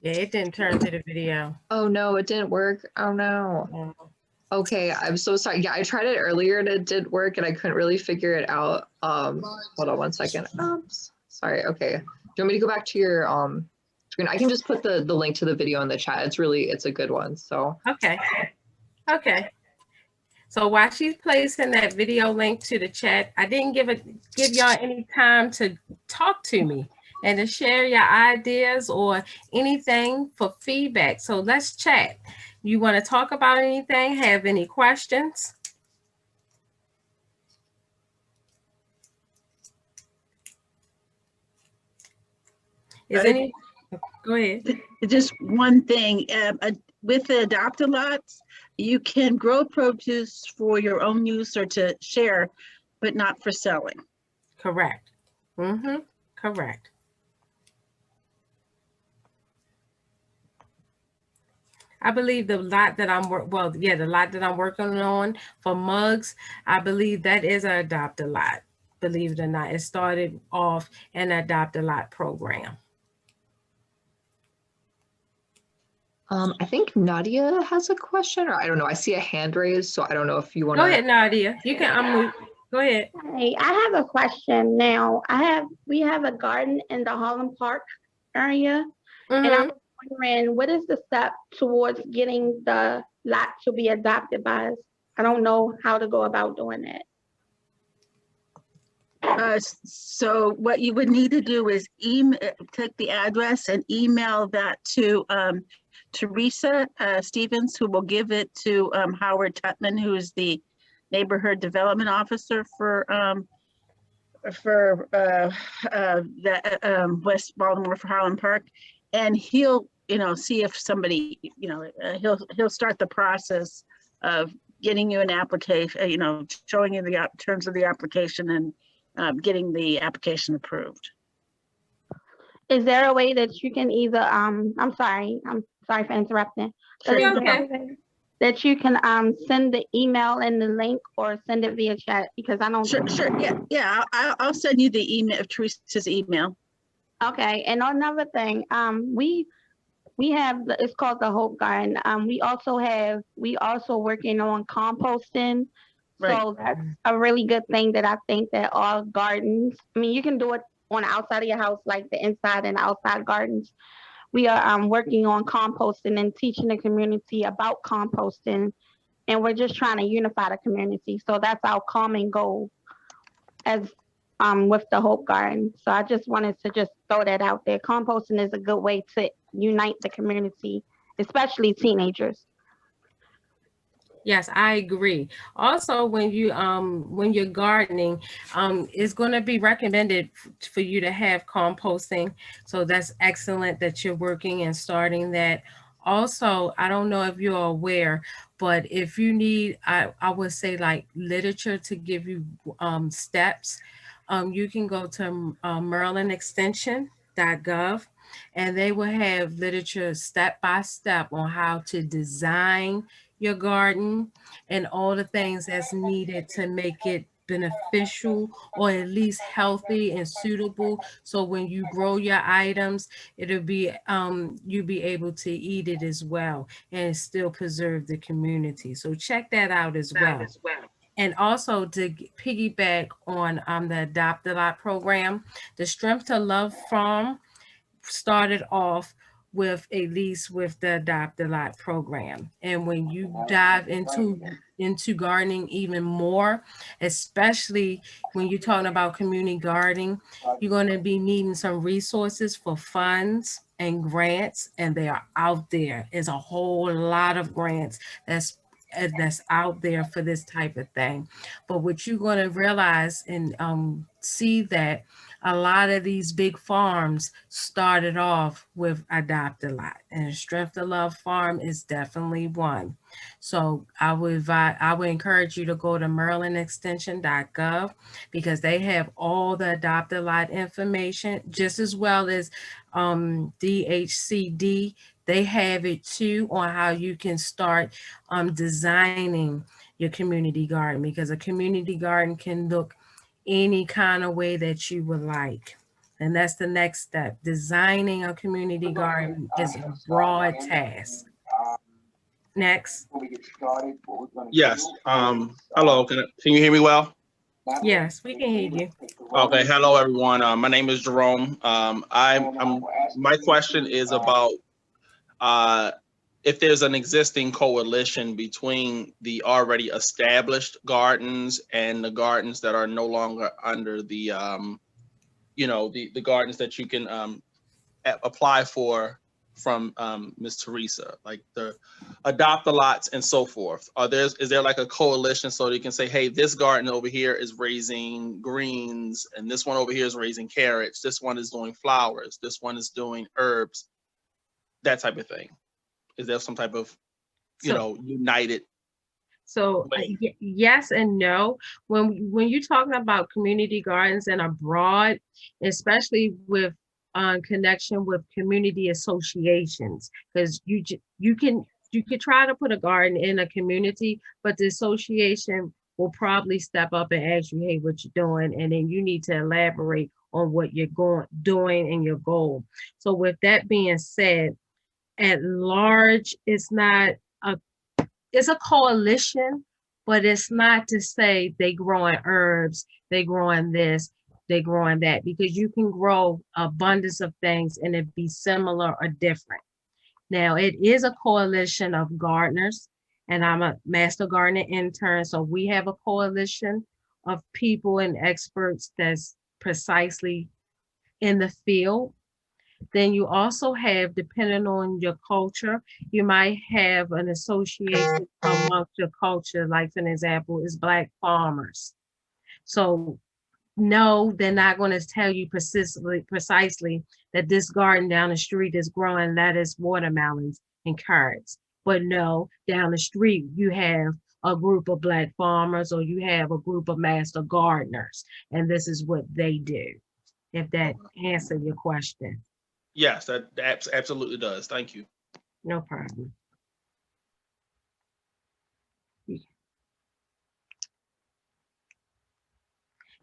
Yeah, it didn't turn to the video. Oh no, it didn't work. Oh no. Oh, Okay, I'm so sorry. Yeah, I tried it earlier and it did work and I couldn't really figure it out. Hold on one second. Oops. Sorry. Okay. Do you want me to go back to your screen? I can just put the link to the video in the chat. It's a good one. So okay. Okay. So while she's placing that video link to the chat, I didn't give y'all any time to talk to me and to share your ideas or anything for feedback. So let's chat. You want to talk about anything? Have any questions? Is any? Go ahead. Just one thing, with the adopt-a-lots, you can grow produce for your own use or to share, but not for selling. Correct. Mm-hmm. Correct. I believe the lot that I'm the lot that I'm working on for mugs, I believe that is an adopt-a-lot. Believe it or not, it started off an adopt-a-lot program. I think Nadia has a question, or I don't know. I see a hand raised, so I don't know if you want to. Go ahead, Nadia. You can unmute. Go ahead. Hey, I have a question now. We have a garden in the Holland Park area, and I'm wondering what is the step towards getting the lot to be adopted by us? I don't know how to go about doing that. So what you would need to do is take the address and email that to Teresa Stevens, who will give it to Howard Tutman, who is the neighborhood development officer for West Baltimore for Harlan Park, and he'll see if somebody he'll start the process of getting you an application, showing you the terms of the application and getting the application approved. Is there a way that you can either I'm sorry for interrupting. Sure, That you can send the email and the link or send it via chat, because I don't. Sure. Yeah. I'll send you the email of Teresa's email. Okay. And another thing, we have it's called the Hope Garden. We also working on composting. Right. So that's a really good thing that I think that all gardens. I mean, you can do it on the outside of your house, like the inside and outside gardens. We are working on composting and teaching the community about composting, and we're just trying to unify the community. So that's our common goal as with the Hope Garden. So I just wanted to just throw that out there. Composting is a good way to unite the community, especially teenagers. Yes, I agree. Also, when you're gardening, it's going to be recommended for you to have composting. So that's excellent that you're working and starting that. Also, I don't know if you're aware, but if you need, I would say like literature to give you steps, you can go to marylandextension.gov, and they will have literature step by step on how to design your garden and all the things that's needed to make it beneficial or at least healthy and suitable. So when you grow your items, it'll be you'll be able to eat it as well and still preserve the community. So check that out as well. And also to piggyback on the Adopt-a-Lot program, the Strength to Love Farm started off with a lease with the Adopt-a-Lot program. And when you dive into gardening even more, especially when you're talking about community gardening, you're going to be needing some resources for funds and grants, and they are out there. There's a whole lot of grants that's that's out there for this type of thing. But what you're going to realize and see that a lot of these big farms started off with adopt a lot, and Strength to Love Farm is definitely one. So I would encourage you to go to marylandextension.gov, because they have all the adopt a lot information, just as well as DHCD. They have it too on how you can start designing your community garden, because a community garden can look any kind of way that you would like. And that's the next step. Designing a community garden is a broad task. Next. Yes. Hello. Can you hear me well? Yes, we can hear you. Okay. Hello, everyone. My name is Jerome. My question is about if there's an existing coalition between the already established gardens and the gardens that are no longer under the, the gardens that you can apply for from Ms. Teresa, like the adopt a lots and so forth. Is there like a coalition so that you can say, hey, this garden over here is raising greens, and this one over here is raising carrots, this one is doing flowers, this one is doing herbs, that type of thing? Is there some type of, united? So yes and no. When you're talking about community gardens and abroad, especially with connection with community associations, because you can try to put a garden in a community, but the association will probably step up and ask you, hey, what you doing? And then you need to elaborate on what you're doing and your goal. So with that being said, at large, it's a coalition, but it's not to say they growing herbs, they growing this, they growing that, because you can grow abundance of things and it be similar or different. Now, it is a coalition of gardeners, and I'm a master gardener intern, so we have a coalition of people and experts that's precisely in the field. Then you also have, depending on your culture, you might have an association amongst your culture, like for an example, is Black farmers. So no, they're not going to tell you precisely that this garden down the street is growing lettuce, watermelons, and carrots. But no, down the street, you have a group of Black farmers, or you have a group of master gardeners, and this is what they do. If that answers your question. Yes, that absolutely does. Thank you. No problem.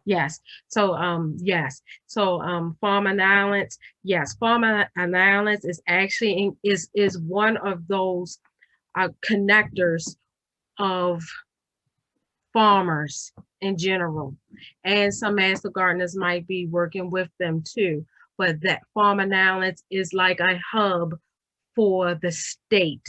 Yes. So yes. So farm allowance. Yes, farm allowance is actually is one of those connectors of farmers in general, and some master gardeners might be working with them too. But that farm allowance is like a hub for the state,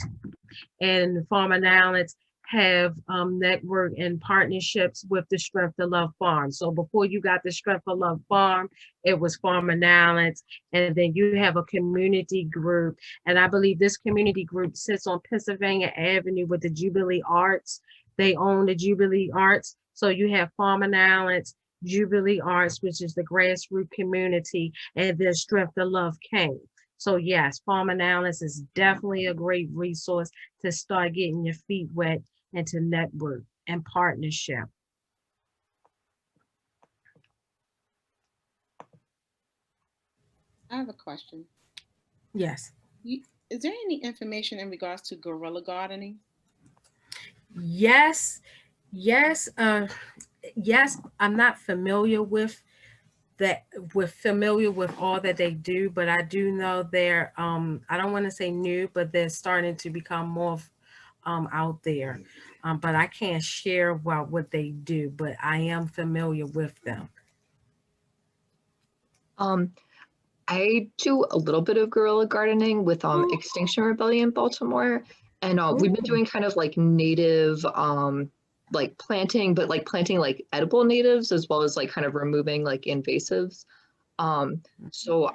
and farm allowance have network and partnerships with the Strength to Love Farm. So before you got the Strength to Love Farm, it was farm allowance, and then you have a community group. And I believe this community group sits on Pennsylvania Avenue with the Jubilee Arts. They own the Jubilee Arts. So you have farm allowance, Jubilee Arts, which is the grassroots community, and then Strength to Love came. So yes, farm allowance is definitely a great resource to start getting your feet wet and to network and partnership. I have a question. Yes. Is there any information in regards to guerrilla gardening? Yes. Yes. Yes, I'm not familiar with that. We're familiar with all that they do, but I do know they're I don't want to say new, but they're starting to become more out there. But I can't share about what they do, but I am familiar with them. I do a little bit of guerrilla gardening with Extinction Rebellion Baltimore, and we've been doing kind of like native like planting, but like planting like edible natives as well as like kind of removing like invasives. So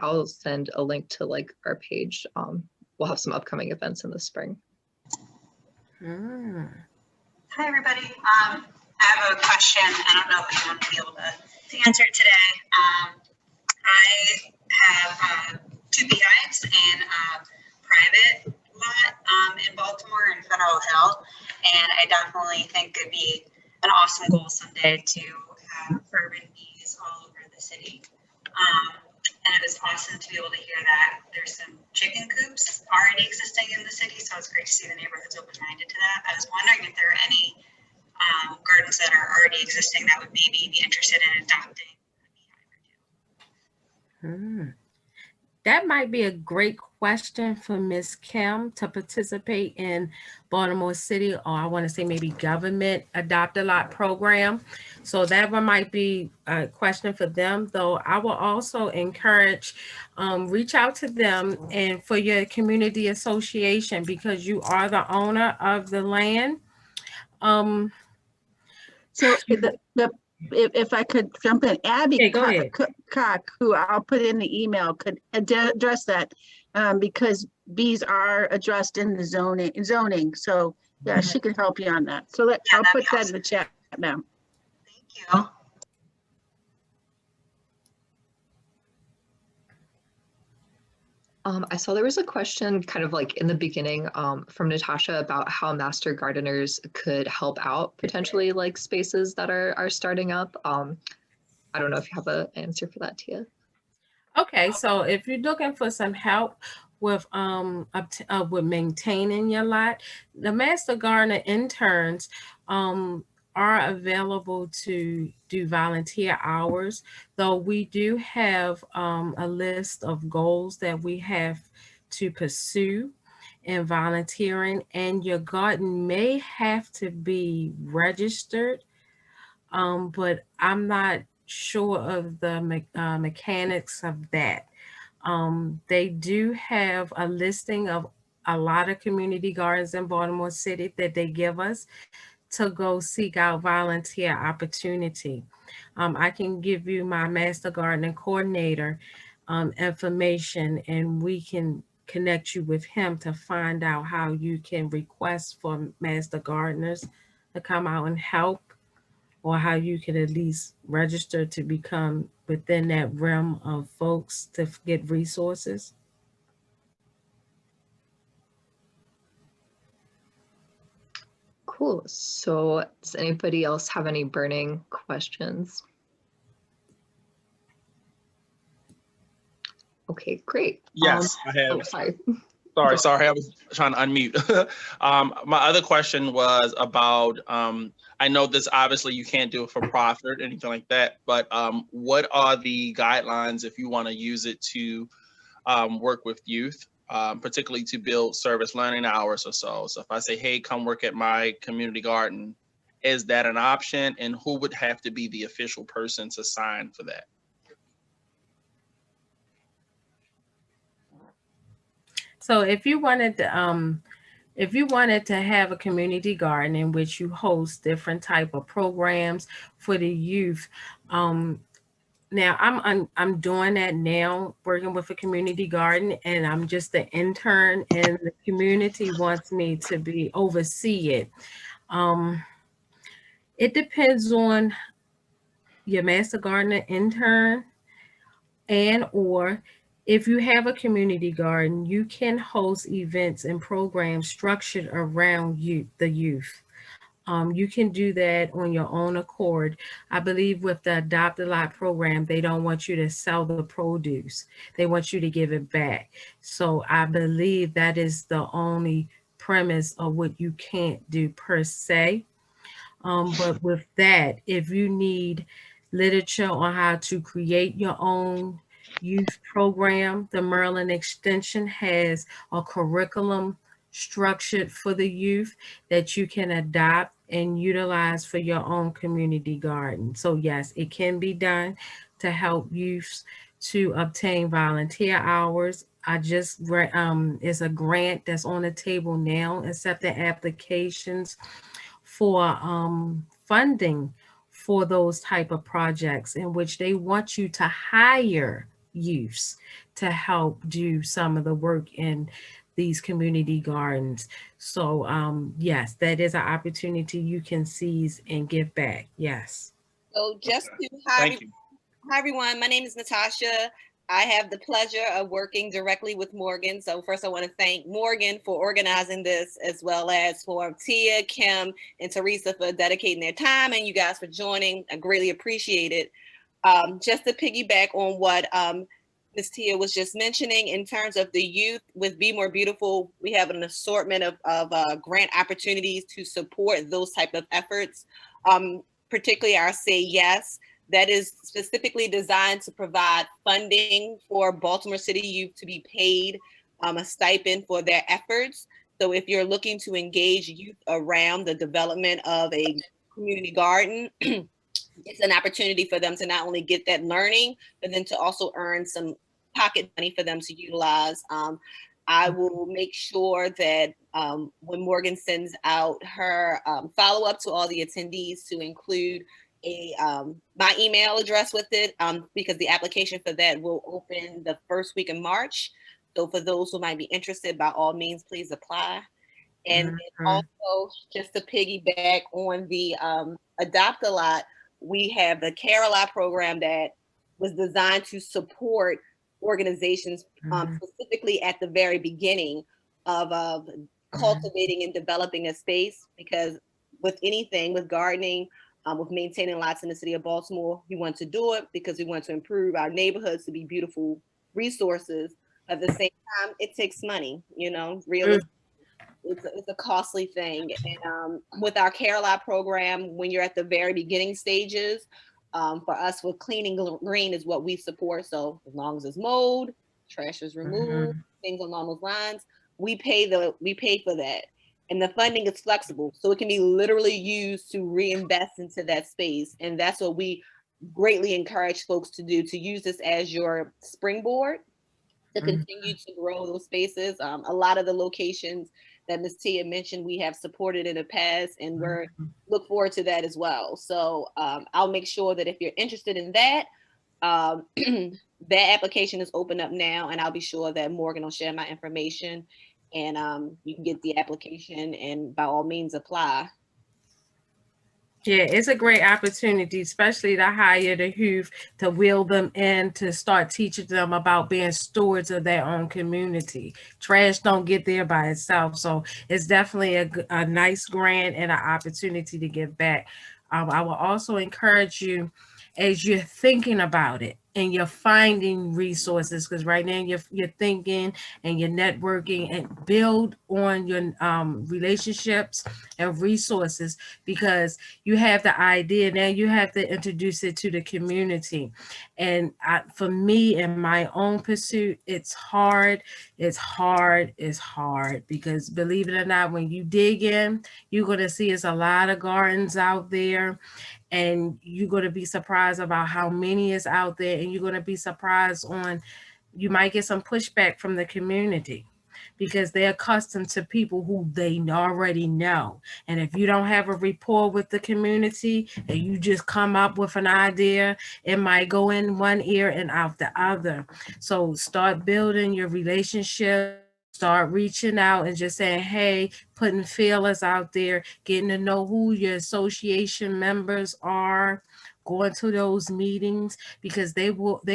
I'll send a link to like our page. We'll have some upcoming events in the spring. Mm. Hi, everybody. I have a question. I don't know if anyone will be able to answer it today. I have 2 beehives in a private lot in Baltimore and Federal Hill, and I definitely think it'd be an awesome goal someday to have urban bees all over the city. And it was awesome to be able to hear that there's some chicken coops already existing in the city, so it's great to see the neighborhood's open-minded to that. I was wondering if there are any gardens that are already existing that would maybe be interested in adopting a beehive or 2. Mm. That might be a great question for Ms. Kim to participate in Baltimore City, or I want to say maybe government Adopt-a-Lot program. So that one might be a question for them, though I will also encourage reach out to them and for your community association, because you are the owner of the land. So if I could jump in, Abby Yeah, go ahead. Cock, who I'll put in the email, could address that because bees are addressed in the zoning. So yeah, she can help you on that. So I'll put that in the chat now. Thank you. I saw there was a question kind of like in the beginning from Natasha about how master gardeners could help out potentially like spaces that are starting up. I don't know if you have an answer for that, Tia. Okay, so if you're looking for some help with maintaining your lot, the master gardener interns are available to do volunteer hours, though we do have a list of goals that we have to pursue in volunteering, and your garden may have to be registered, but I'm not sure of the mechanics of that. They do have a listing of a lot of community gardens in Baltimore City that they give us to go seek out volunteer opportunity. I can give you my master gardening coordinator information, and we can connect you with him to find out how you can request for master gardeners to come out and help, or how you can at least register to become within that realm of folks to get resources. Cool. So does anybody else have any burning questions? Okay, great. Yes, I have. Oh, sorry. Sorry, I was trying to unmute. My other question was about, I know this obviously you can't do it for profit or anything like that, but what are the guidelines if you want to use it to work with youth, particularly to build service learning hours or so? So if I say, hey, come work at my community garden, is that an option? And who would have to be the official person to sign for that? So if you wanted to have a community garden in which you host different type of programs for the youth, now I'm doing that now, working with a community garden, and I'm just the intern, and the community wants me to oversee it. It depends on your master gardener intern, and or if you have a community garden, you can host events and programs structured around the youth. You can do that on your own accord. I believe with the Adopt-a-Lot program, they don't want you to sell the produce. They want you to give it back. So I believe that is the only premise of what you can't do per se. But with that, if you need literature on how to create your own youth program, the Maryland Extension has a curriculum structured for the youth that you can adopt and utilize for your own community garden. So yes, it can be done to help youths to obtain volunteer hours. I just it's a grant that's on the table now, accepting applications for funding for those type of projects, in which they want you to hire youths to help do some of the work in these community gardens. So yes, that is an opportunity you can seize and give back. Yes. So just to, Thank you. hi everyone, my name is Natasha. I have the pleasure of working directly with Morgan. So first I want to thank Morgan for organizing this, as well as for Tia, Kim, and Teresa for dedicating their time, and you guys for joining. I greatly appreciate it. Just to piggyback on what Ms. Tia was just mentioning in terms of the youth with Be More Beautiful, we have an assortment of grant opportunities to support those type of efforts. Particularly our Say Yes, that is specifically designed to provide funding for Baltimore City youth to be paid a stipend for their efforts. So if you're looking to engage youth around the development of a community garden, it's an opportunity for them to not only get that learning, but then to also earn some pocket money for them to utilize. I will make sure that when Morgan sends out her follow-up to all the attendees, to include my email address with it, because the application for that will open the first week of March. So for those who might be interested, by all means, please apply. And then also, just to piggyback on the Adopt a Lot, we have the Care a Lot program that was designed to support organizations specifically at the very beginning of cultivating and developing a space, because with anything, with gardening, with maintaining lots in the city of Baltimore, we want to do it because we want to improve our neighborhoods to be beautiful resources. At the same time, it takes money, you know, really. It's a costly thing. And with our Care a Lot program, when you're at the very beginning stages, for us, with cleaning green is what we support. So as long as it's mowed, trash is removed, things along those lines, we pay for that. And the funding is flexible, so it can be literally used to reinvest into that space. And that's what we greatly encourage folks to do, to use this as your springboard to continue to grow those spaces. A lot of the locations that Ms. Tia mentioned, we have supported in the past, and we're look forward to that as well. So I'll make sure that if you're interested in that, that application is open up now, and I'll be sure that Morgan will share my information, and you can get the application and by all means apply. Yeah, it's a great opportunity, especially to hire the youth, to wheel them in, to start teaching them about being stewards of their own community. Trash don't get there by itself. So it's definitely a nice grant and an opportunity to give back. I will also encourage you, as you're thinking about it and you're finding resources, because right now you're thinking and you're networking, and build on your relationships and resources, because you have the idea, now you have to introduce it to the community. And for me, in my own pursuit, it's hard, because believe it or not, when you dig in, you're going to see it's a lot of gardens out there, and you're going to be surprised about how many is out there, and you're going to be surprised on, you might get some pushback from the community, because they're accustomed to people who they already know. And if you don't have a rapport with the community and you just come up with an idea, it might go in one ear and out the other. So start building your relationship, start reaching out and just saying, hey, putting feelers out there, getting to know who your association members are, going to those meetings, because they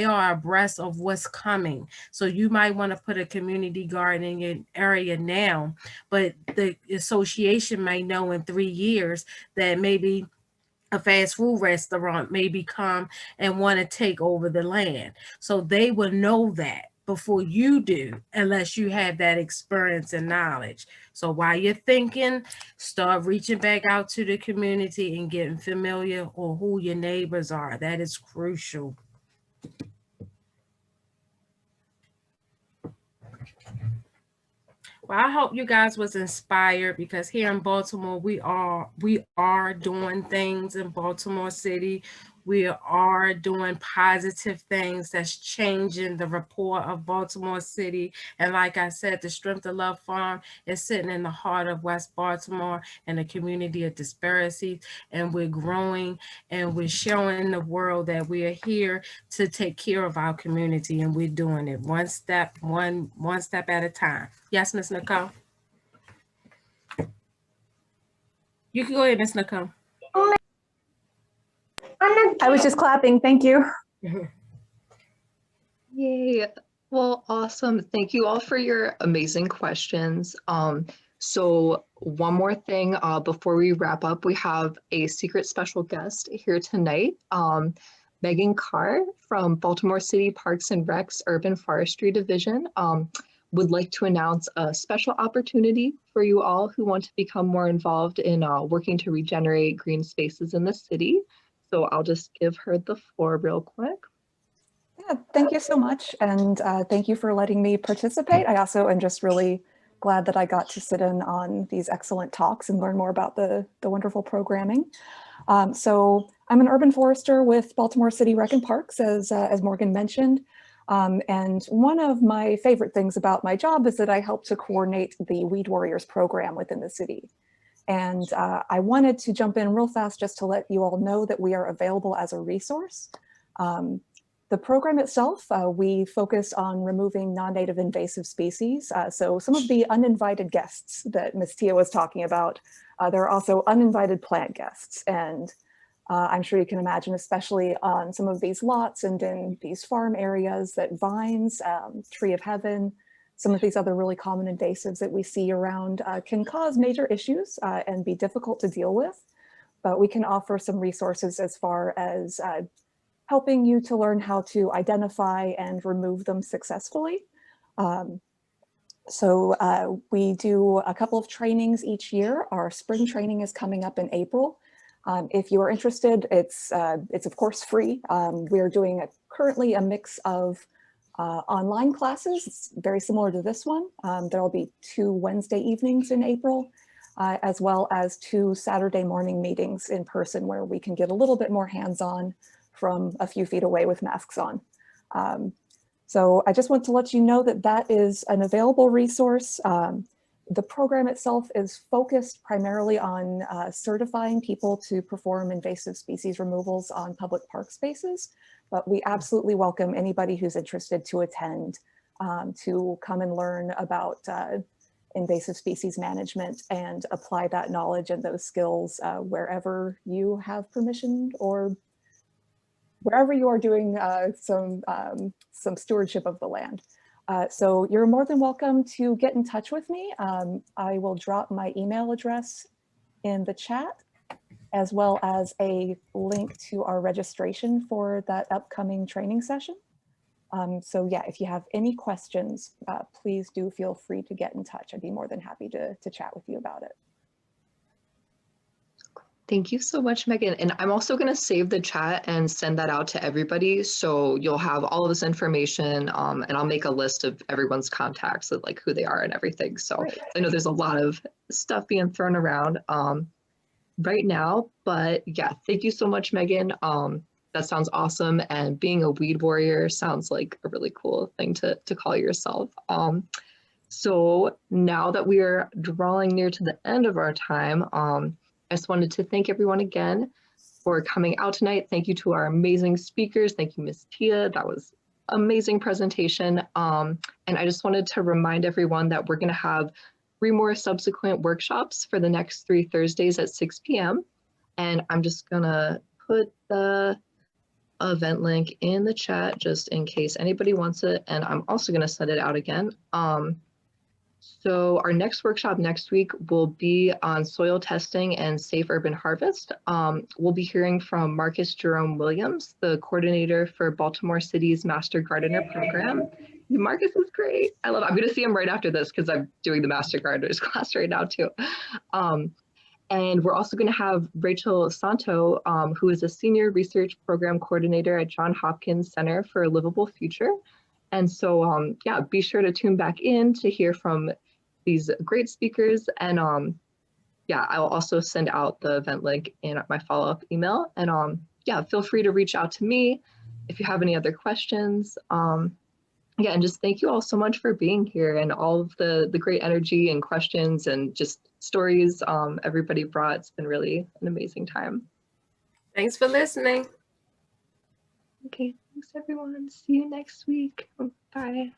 are abreast of what's coming. So you might want to put a community garden in your area now, but the association might know in 3 years that maybe a fast food restaurant may come and want to take over the land. So they will know that before you do, unless you have that experience and knowledge. So while you're thinking, start reaching back out to the community and getting familiar on who your neighbors are. That is crucial. Well, I hope you guys was inspired, because here in Baltimore, we are doing things in Baltimore City. We are doing positive things that's changing the rapport of Baltimore City. And like I said, the Strength of Love Farm is sitting in the heart of West Baltimore and a community of disparities. And we're growing and we're showing the world that we are here to take care of our community, and we're doing it one step at a time. Yes, Ms. Nicole? You can go ahead, Ms. Nicole. I was just clapping. Thank you. Yay. Well, awesome. Thank you all for your amazing questions. So one more thing before we wrap up, we have a secret special guest here tonight. Megan Carr from Baltimore City Parks and Recs Urban Forestry Division would like to announce a special opportunity for you all who want to become more involved in working to regenerate green spaces in the city. So I'll just give her the floor real quick. Yeah, thank you so much. And thank you for letting me participate. I also am just really glad that I got to sit in on these excellent talks and learn more about the wonderful programming. So I'm an urban forester with Baltimore City Rec and Parks, as Morgan mentioned. And one of my favorite things about my job is that I help to coordinate the Weed Warriors program within the city. And I wanted to jump in real fast just to let you all know that we are available as a resource. The program itself, we focus on removing non-native invasive species. So some of the uninvited guests that Ms. Tia was talking about, there are also uninvited plant guests. And I'm sure you can imagine, especially on some of these lots and in these farm areas, that vines, tree of heaven, some of these other really common invasives that we see around can cause major issues and be difficult to deal with. But we can offer some resources as far as helping you to learn how to identify and remove them successfully. So we do a couple of trainings each year. Our spring training is coming up in April. If you are interested, it's of course free. We are doing currently a mix of online classes. It's very similar to this one. There'll be 2 Wednesday evenings in April, as well as 2 Saturday morning meetings in person where we can get a little bit more hands-on from a few feet away with masks on. So I just want to let you know that that is an available resource. The program itself is focused primarily on certifying people to perform invasive species removals on public park spaces, but we absolutely welcome anybody who's interested to attend to come and learn about invasive species management and apply that knowledge and those skills wherever you have permission or wherever you are doing some stewardship of the land. So you're more than welcome to get in touch with me. I will drop my email address in the chat, as well as a link to our registration for that upcoming training session. So yeah, if you have any questions, please do feel free to get in touch. I'd be more than happy to chat with you about it. Thank you so much, Megan. And I'm also going to save the chat and send that out to everybody. So you'll have all of this information and I'll make a list of everyone's contacts of like who they are and everything. So Great. I know there's a lot of stuff being thrown around right now, but yeah, thank you so much, Megan. That sounds awesome. And being a weed warrior sounds like a really cool thing to call yourself. So now that we are drawing near to the end of our time, I just wanted to thank everyone again for coming out tonight. Thank you to our amazing speakers. Thank you, Ms. Tia. That was amazing presentation. And I just wanted to remind everyone that we're going to have 3 more subsequent workshops for the next 3 Thursdays at 6 p.m. And I'm just going to put the event link in the chat just in case anybody wants it. And I'm also going to send it out again. So our next workshop next week will be on soil testing and safe urban harvest. We'll be hearing from Marcus Jerome Williams, the coordinator for Baltimore City's Master Gardener program. Marcus is great. I love it. I'm going to see him right after this because I'm doing the Master Gardeners class right now too. And we're also going to have Rachel Santo, who is a senior research program coordinator at Johns Hopkins Center for a Livable Future. And so, yeah, be sure to tune back in to hear from these great speakers. And yeah, I will also send out the event link in my follow-up email. And yeah, feel free to reach out to me if you have any other questions. Yeah, and just thank you all so much for being here and all of the great energy and questions and just stories everybody brought. It's been really an amazing time. Thanks for listening. Okay, thanks everyone. See you next week. Bye.